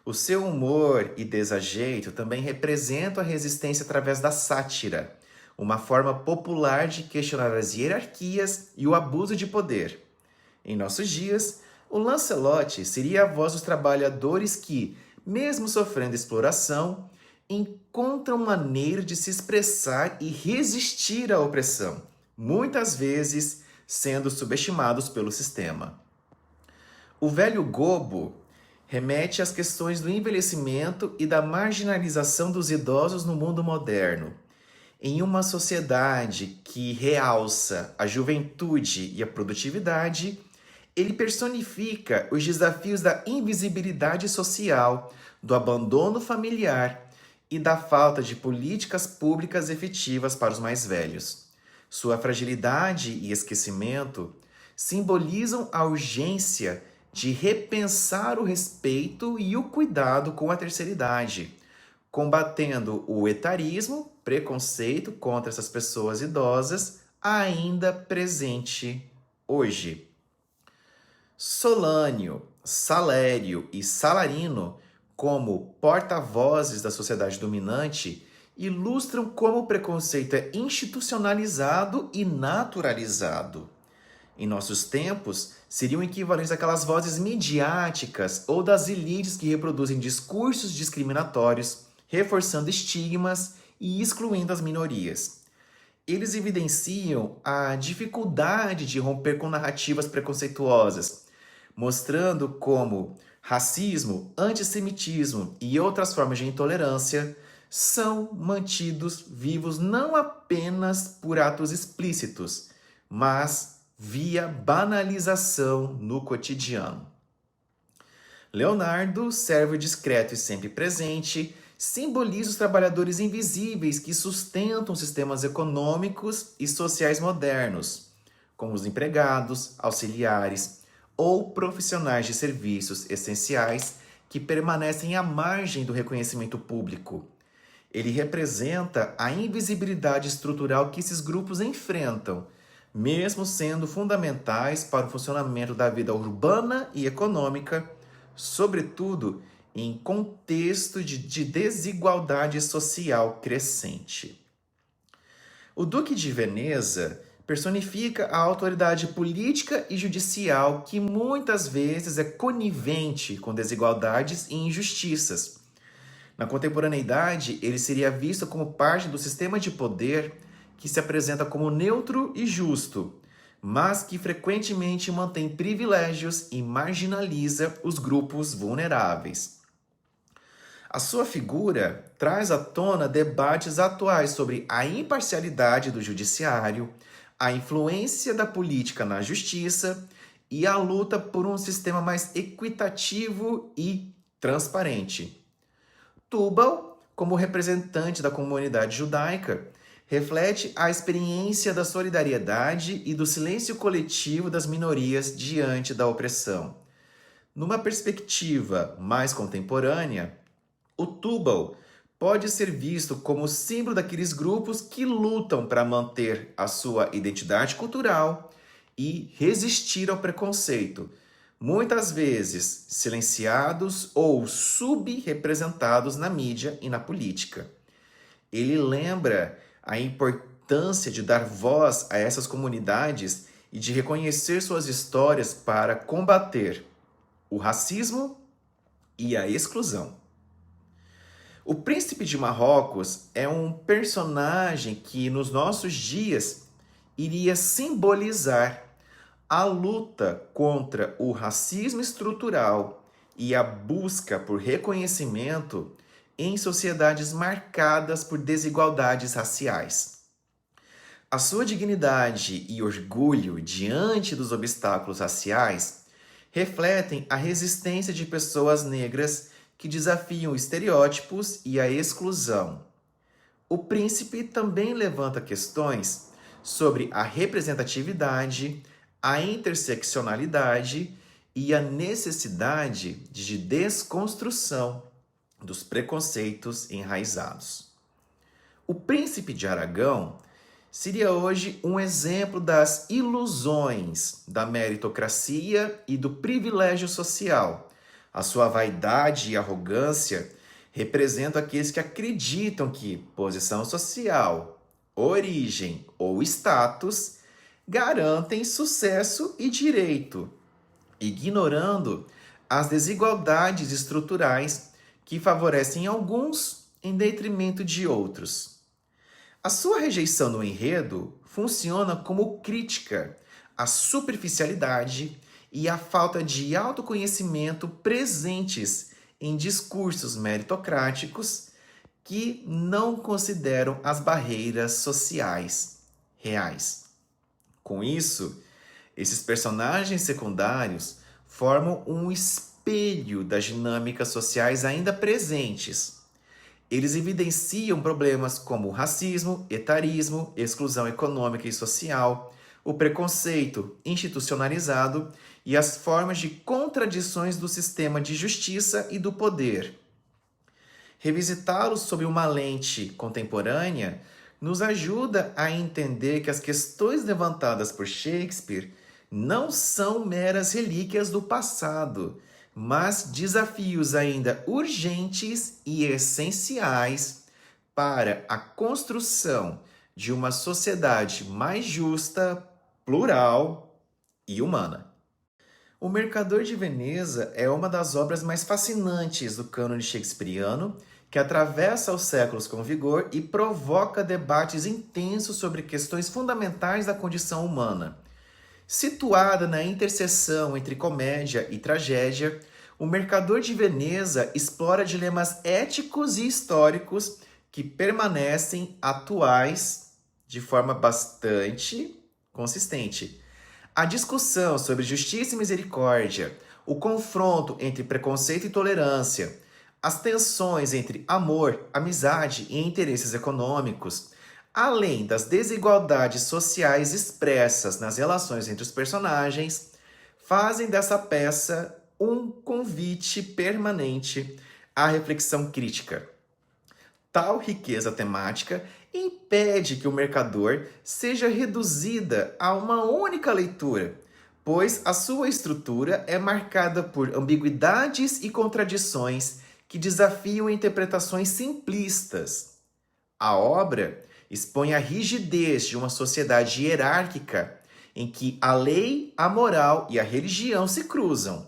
O seu humor e desajeito também representam a resistência através da sátira, uma forma popular de questionar as hierarquias e o abuso de poder. Em nossos dias, o Lancelot seria a voz dos trabalhadores que, mesmo sofrendo exploração, encontram maneira de se expressar e resistir à opressão, muitas vezes sendo subestimados pelo sistema. O velho Gobbo remete às questões do envelhecimento e da marginalização dos idosos no mundo moderno. Em uma sociedade que realça a juventude e a produtividade, ele personifica os desafios da invisibilidade social, do abandono familiar e da falta de políticas públicas efetivas para os mais velhos. Sua fragilidade e esquecimento simbolizam a urgência de repensar o respeito e o cuidado com a terceira idade, combatendo o etarismo, preconceito contra essas pessoas idosas, ainda presente hoje. Solânio, Salério e Salarino, como porta-vozes da sociedade dominante, ilustram como o preconceito é institucionalizado e naturalizado. Em nossos tempos, seriam equivalentes àquelas vozes midiáticas ou das elites que reproduzem discursos discriminatórios, reforçando estigmas e excluindo as minorias. Eles evidenciam a dificuldade de romper com narrativas preconceituosas, mostrando como racismo, antissemitismo e outras formas de intolerância são mantidos vivos não apenas por atos explícitos, mas via banalização no cotidiano. Leonardo, servo discreto e sempre presente, simboliza os trabalhadores invisíveis que sustentam sistemas econômicos e sociais modernos, como os empregados, auxiliares ou profissionais de serviços essenciais que permanecem à margem do reconhecimento público. Ele representa a invisibilidade estrutural que esses grupos enfrentam, mesmo sendo fundamentais para o funcionamento da vida urbana e econômica, sobretudo em contexto de desigualdade social crescente. O Duque de Veneza personifica a autoridade política e judicial que muitas vezes é conivente com desigualdades e injustiças. Na contemporaneidade, ele seria visto como parte do sistema de poder que se apresenta como neutro e justo, mas que frequentemente mantém privilégios e marginaliza os grupos vulneráveis. A sua figura traz à tona debates atuais sobre a imparcialidade do judiciário, a influência da política na justiça e a luta por um sistema mais equitativo e transparente. Tubal, como representante da comunidade judaica, reflete a experiência da solidariedade e do silêncio coletivo das minorias diante da opressão. Numa perspectiva mais contemporânea, o Tubal pode ser visto como símbolo daqueles grupos que lutam para manter a sua identidade cultural e resistir ao preconceito, muitas vezes silenciados ou subrepresentados na mídia e na política. Ele lembra a importância de dar voz a essas comunidades e de reconhecer suas histórias para combater o racismo e a exclusão. O Príncipe de Marrocos é um personagem que, nos nossos dias, iria simbolizar a luta contra o racismo estrutural e a busca por reconhecimento em sociedades marcadas por desigualdades raciais. A sua dignidade e orgulho diante dos obstáculos raciais refletem a resistência de pessoas negras que desafiam estereótipos e a exclusão. O príncipe também levanta questões sobre a representatividade, a interseccionalidade e a necessidade de desconstrução dos preconceitos enraizados. O Príncipe de Aragão seria hoje um exemplo das ilusões da meritocracia e do privilégio social. A sua vaidade e arrogância representam aqueles que acreditam que posição social, origem ou status garantem sucesso e direito, ignorando as desigualdades estruturais que favorecem alguns em detrimento de outros. A sua rejeição no enredo funciona como crítica à superficialidade e à falta de autoconhecimento presentes em discursos meritocráticos que não consideram as barreiras sociais reais. Com isso, esses personagens secundários formam um espelho das dinâmicas sociais ainda presentes. Eles evidenciam problemas como o racismo, etarismo, exclusão econômica e social, o preconceito institucionalizado e as formas de contradições do sistema de justiça e do poder. Revisitá-los sob uma lente contemporânea nos ajuda a entender que as questões levantadas por Shakespeare não são meras relíquias do passado, mas desafios ainda urgentes e essenciais para a construção de uma sociedade mais justa, plural e humana. O Mercador de Veneza é uma das obras mais fascinantes do cânone shakespeariano, que atravessa os séculos com vigor e provoca debates intensos sobre questões fundamentais da condição humana. Situada na interseção entre comédia e tragédia, O Mercador de Veneza explora dilemas éticos e históricos que permanecem atuais de forma bastante consistente. A discussão sobre justiça e misericórdia, o confronto entre preconceito e tolerância, as tensões entre amor, amizade e interesses econômicos, além das desigualdades sociais expressas nas relações entre os personagens, fazem dessa peça um convite permanente à reflexão crítica. Tal riqueza temática impede que o Mercador seja reduzida a uma única leitura, pois a sua estrutura é marcada por ambiguidades e contradições que desafiam interpretações simplistas. A obra expõe a rigidez de uma sociedade hierárquica em que a lei, a moral e a religião se cruzam,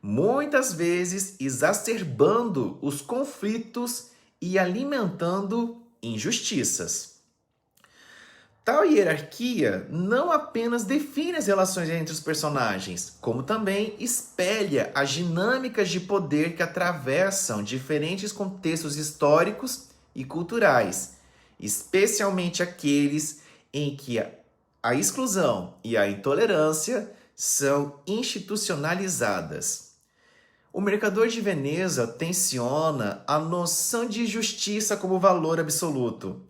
muitas vezes exacerbando os conflitos e alimentando injustiças. Tal hierarquia não apenas define as relações entre os personagens, como também espelha as dinâmicas de poder que atravessam diferentes contextos históricos e culturais, especialmente aqueles em que a exclusão e a intolerância são institucionalizadas. O Mercador de Veneza tensiona a noção de justiça como valor absoluto.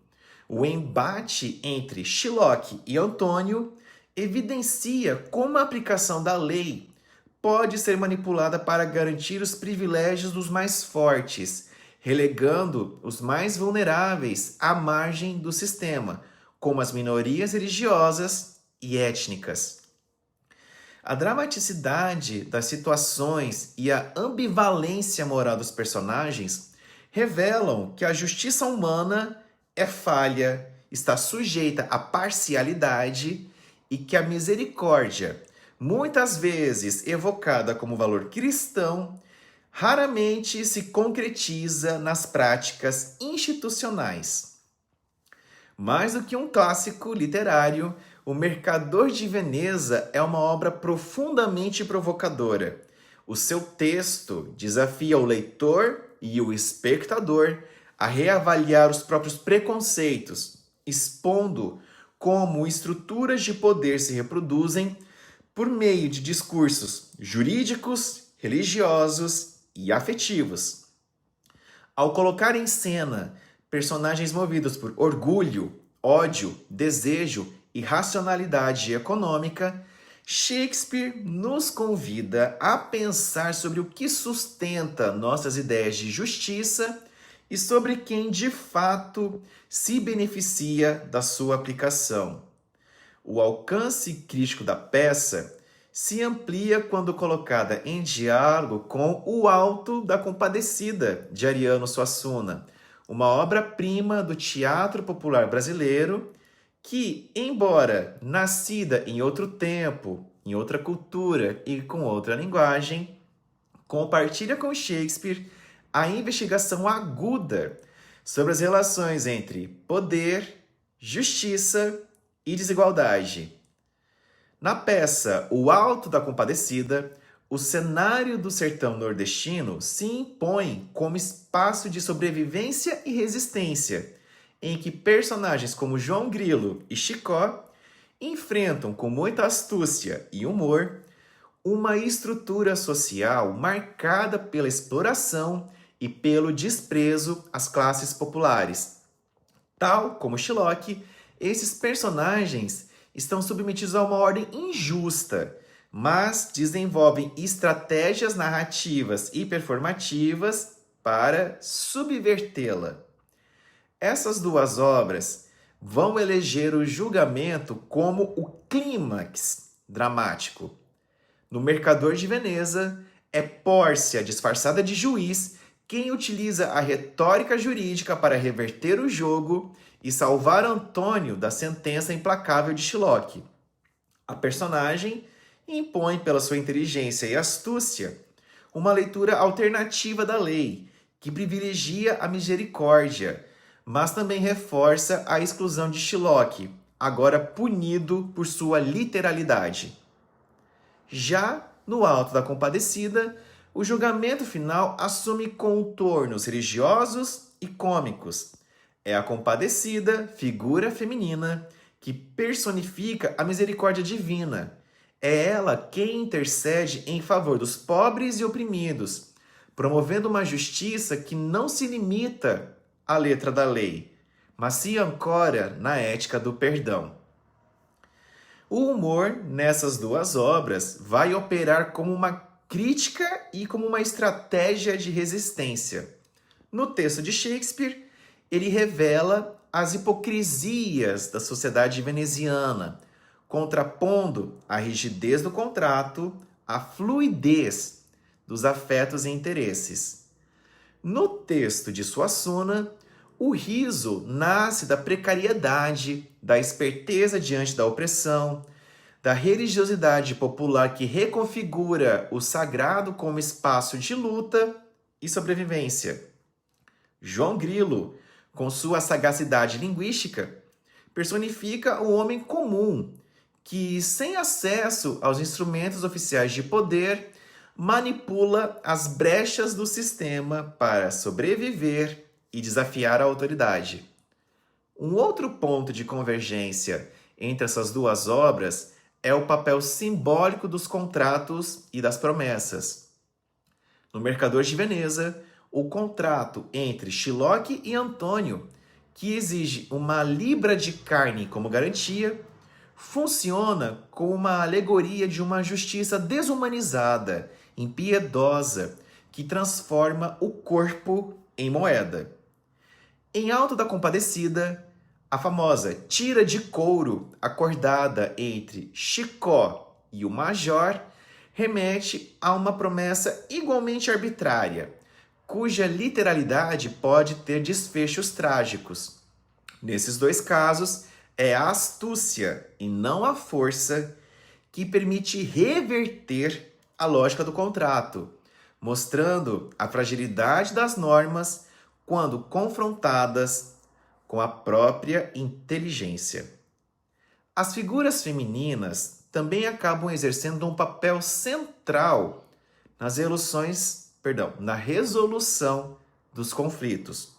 O embate entre Shylock e Antônio evidencia como a aplicação da lei pode ser manipulada para garantir os privilégios dos mais fortes, relegando os mais vulneráveis à margem do sistema, como as minorias religiosas e étnicas. A dramaticidade das situações e a ambivalência moral dos personagens revelam que a justiça humana é falha, está sujeita à parcialidade e que a misericórdia, muitas vezes evocada como valor cristão, raramente se concretiza nas práticas institucionais. Mais do que um clássico literário, O Mercador de Veneza é uma obra profundamente provocadora. O seu texto desafia o leitor e o espectador a reavaliar os próprios preconceitos, expondo como estruturas de poder se reproduzem por meio de discursos jurídicos, religiosos e afetivos. Ao colocar em cena personagens movidos por orgulho, ódio, desejo e racionalidade econômica, Shakespeare nos convida a pensar sobre o que sustenta nossas ideias de justiça e sobre quem de fato se beneficia da sua aplicação. O alcance crítico da peça se amplia quando colocada em diálogo com O Alto da Compadecida, de Ariano Suassuna, uma obra-prima do teatro popular brasileiro que, embora nascida em outro tempo, em outra cultura e com outra linguagem, compartilha com Shakespeare a investigação aguda sobre as relações entre poder, justiça e desigualdade. Na peça O Alto da Compadecida, o cenário do sertão nordestino se impõe como espaço de sobrevivência e resistência, em que personagens como João Grilo e Chicó enfrentam com muita astúcia e humor uma estrutura social marcada pela exploração e pelo desprezo às classes populares. Tal como Shylock, esses personagens estão submetidos a uma ordem injusta, mas desenvolvem estratégias narrativas e performativas para subvertê-la. Essas duas obras vão eleger o julgamento como o clímax dramático. No Mercador de Veneza, é Pórcia, disfarçada de juiz, quem utiliza a retórica jurídica para reverter o jogo e salvar Antônio da sentença implacável de Shylock. A personagem impõe, pela sua inteligência e astúcia, uma leitura alternativa da lei, que privilegia a misericórdia, mas também reforça a exclusão de Shylock, agora punido por sua literalidade. Já no Alto da Compadecida, o julgamento final assume contornos religiosos e cômicos. É a Compadecida, figura feminina, que personifica a misericórdia divina. É ela quem intercede em favor dos pobres e oprimidos, promovendo uma justiça que não se limita à letra da lei, mas se ancora na ética do perdão. O humor nessas duas obras vai operar como uma crítica e como uma estratégia de resistência. No texto de Shakespeare, ele revela as hipocrisias da sociedade veneziana, contrapondo a rigidez do contrato à fluidez dos afetos e interesses. No texto de Suassuna, o riso nasce da precariedade, da esperteza diante da opressão, da religiosidade popular que reconfigura o sagrado como espaço de luta e sobrevivência. João Grilo, com sua sagacidade linguística, personifica o homem comum, que, sem acesso aos instrumentos oficiais de poder, manipula as brechas do sistema para sobreviver e desafiar a autoridade. Um outro ponto de convergência entre essas duas obras é o papel simbólico dos contratos e das promessas. No Mercador de Veneza, o contrato entre Shylock e Antônio, que exige uma libra de carne como garantia, funciona como uma alegoria de uma justiça desumanizada, impiedosa, que transforma o corpo em moeda. Em Alto da Compadecida, a famosa tira de couro acordada entre Chicó e o Major remete a uma promessa igualmente arbitrária, cuja literalidade pode ter desfechos trágicos. Nesses dois casos, é a astúcia e não a força que permite reverter a lógica do contrato, mostrando a fragilidade das normas quando confrontadas com a própria inteligência. As figuras femininas também acabam exercendo um papel central na resolução dos conflitos.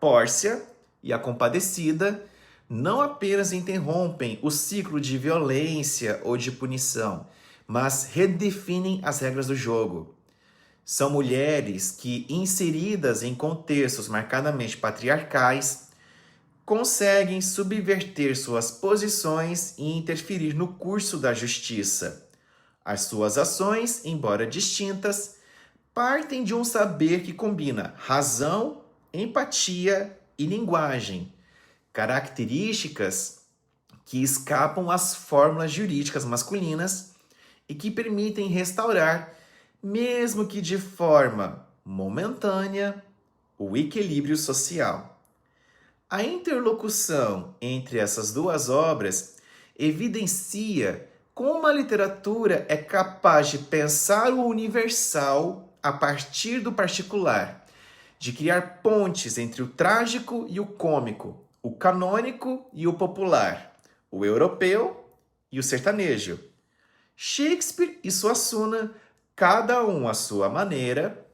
Pórcia e a Compadecida não apenas interrompem o ciclo de violência ou de punição, mas redefinem as regras do jogo. São mulheres que, inseridas em contextos marcadamente patriarcais, conseguem subverter suas posições e interferir no curso da justiça. As suas ações, embora distintas, partem de um saber que combina razão, empatia e linguagem, características que escapam às fórmulas jurídicas masculinas e que permitem restaurar, mesmo que de forma momentânea, o equilíbrio social. A interlocução entre essas duas obras evidencia como a literatura é capaz de pensar o universal a partir do particular, de criar pontes entre o trágico e o cômico, o canônico e o popular, o europeu e o sertanejo. Shakespeare e Suassuna, cada um à sua maneira,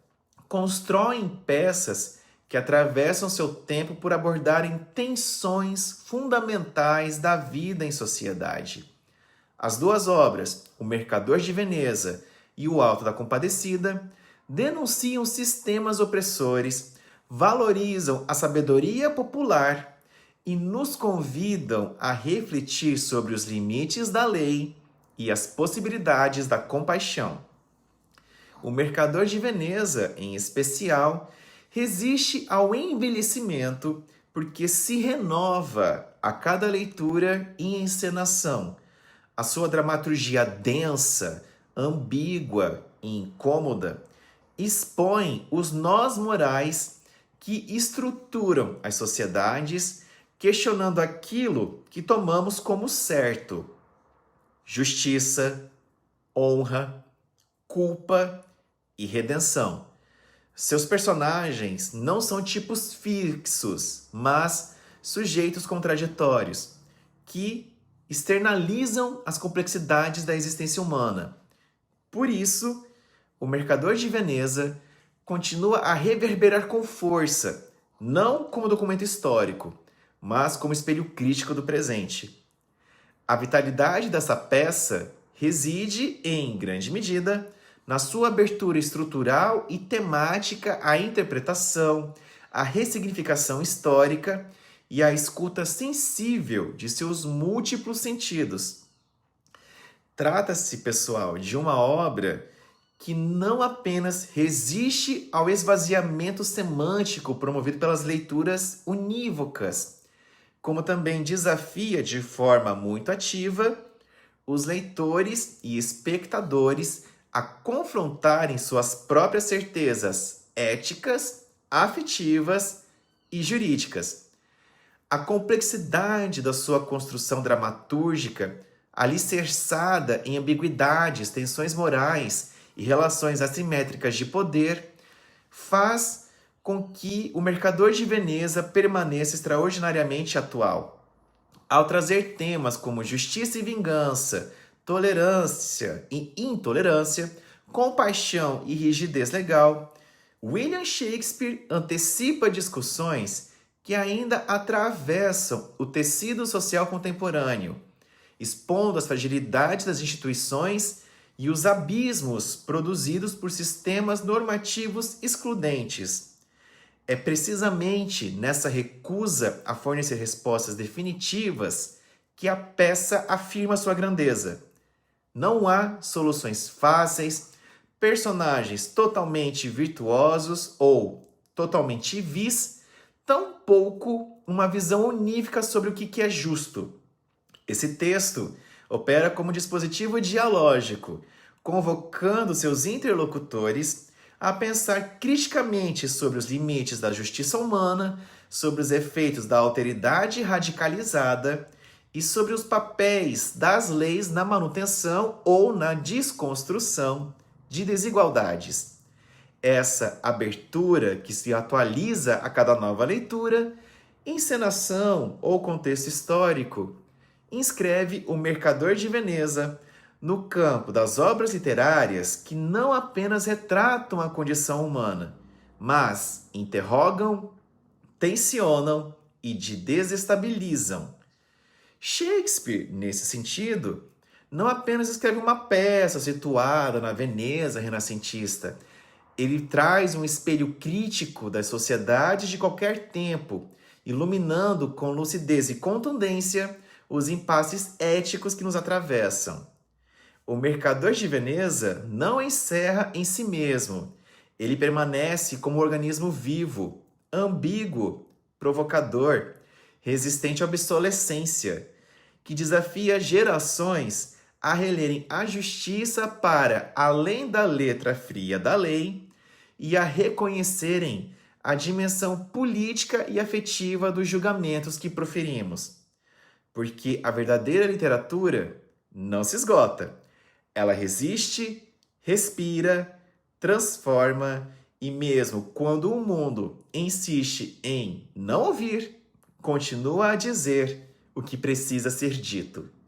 constroem peças que atravessam seu tempo por abordarem tensões fundamentais da vida em sociedade. As duas obras, O Mercador de Veneza e O Alto da Compadecida, denunciam sistemas opressores, valorizam a sabedoria popular e nos convidam a refletir sobre os limites da lei e as possibilidades da compaixão. O Mercador de Veneza, em especial, resiste ao envelhecimento porque se renova a cada leitura e encenação. A sua dramaturgia densa, ambígua e incômoda expõe os nós morais que estruturam as sociedades, questionando aquilo que tomamos como certo: justiça, honra, culpa e redenção. Seus personagens não são tipos fixos, mas sujeitos contraditórios que externalizam as complexidades da existência humana. Por isso, O Mercador de Veneza continua a reverberar com força, não como documento histórico, mas como espelho crítico do presente. A vitalidade dessa peça reside, em grande medida, na sua abertura estrutural e temática à interpretação, à ressignificação histórica e à escuta sensível de seus múltiplos sentidos. Trata-se, pessoal, de uma obra que não apenas resiste ao esvaziamento semântico promovido pelas leituras unívocas, como também desafia de forma muito ativa os leitores e espectadores a confrontarem suas próprias certezas éticas, afetivas e jurídicas. A complexidade da sua construção dramatúrgica, alicerçada em ambiguidades, tensões morais e relações assimétricas de poder, faz com que O Mercador de Veneza permaneça extraordinariamente atual. Ao trazer temas como justiça e vingança, tolerância e intolerância, compaixão e rigidez legal, William Shakespeare antecipa discussões que ainda atravessam o tecido social contemporâneo, expondo as fragilidades das instituições e os abismos produzidos por sistemas normativos excludentes. É precisamente nessa recusa a fornecer respostas definitivas que a peça afirma sua grandeza. Não há soluções fáceis, personagens totalmente virtuosos ou totalmente vis, tampouco uma visão unívoca sobre o que é justo. Esse texto opera como dispositivo dialógico, convocando seus interlocutores a pensar criticamente sobre os limites da justiça humana, sobre os efeitos da alteridade radicalizada e sobre os papéis das leis na manutenção ou na desconstrução de desigualdades. Essa abertura que se atualiza a cada nova leitura, encenação ou contexto histórico, inscreve O Mercador de Veneza no campo das obras literárias que não apenas retratam a condição humana, mas interrogam, tensionam e desestabilizam. Shakespeare, nesse sentido, não apenas escreve uma peça situada na Veneza renascentista, ele traz um espelho crítico das sociedades de qualquer tempo, iluminando com lucidez e contundência os impasses éticos que nos atravessam. O Mercador de Veneza não encerra em si mesmo. Ele permanece como um organismo vivo, ambíguo, provocador, resistente à obsolescência, que desafia gerações a relerem a justiça para além da letra fria da lei e a reconhecerem a dimensão política e afetiva dos julgamentos que proferimos. Porque a verdadeira literatura não se esgota. Ela resiste, respira, transforma e mesmo quando o mundo insiste em não ouvir, continua a dizer o que precisa ser dito.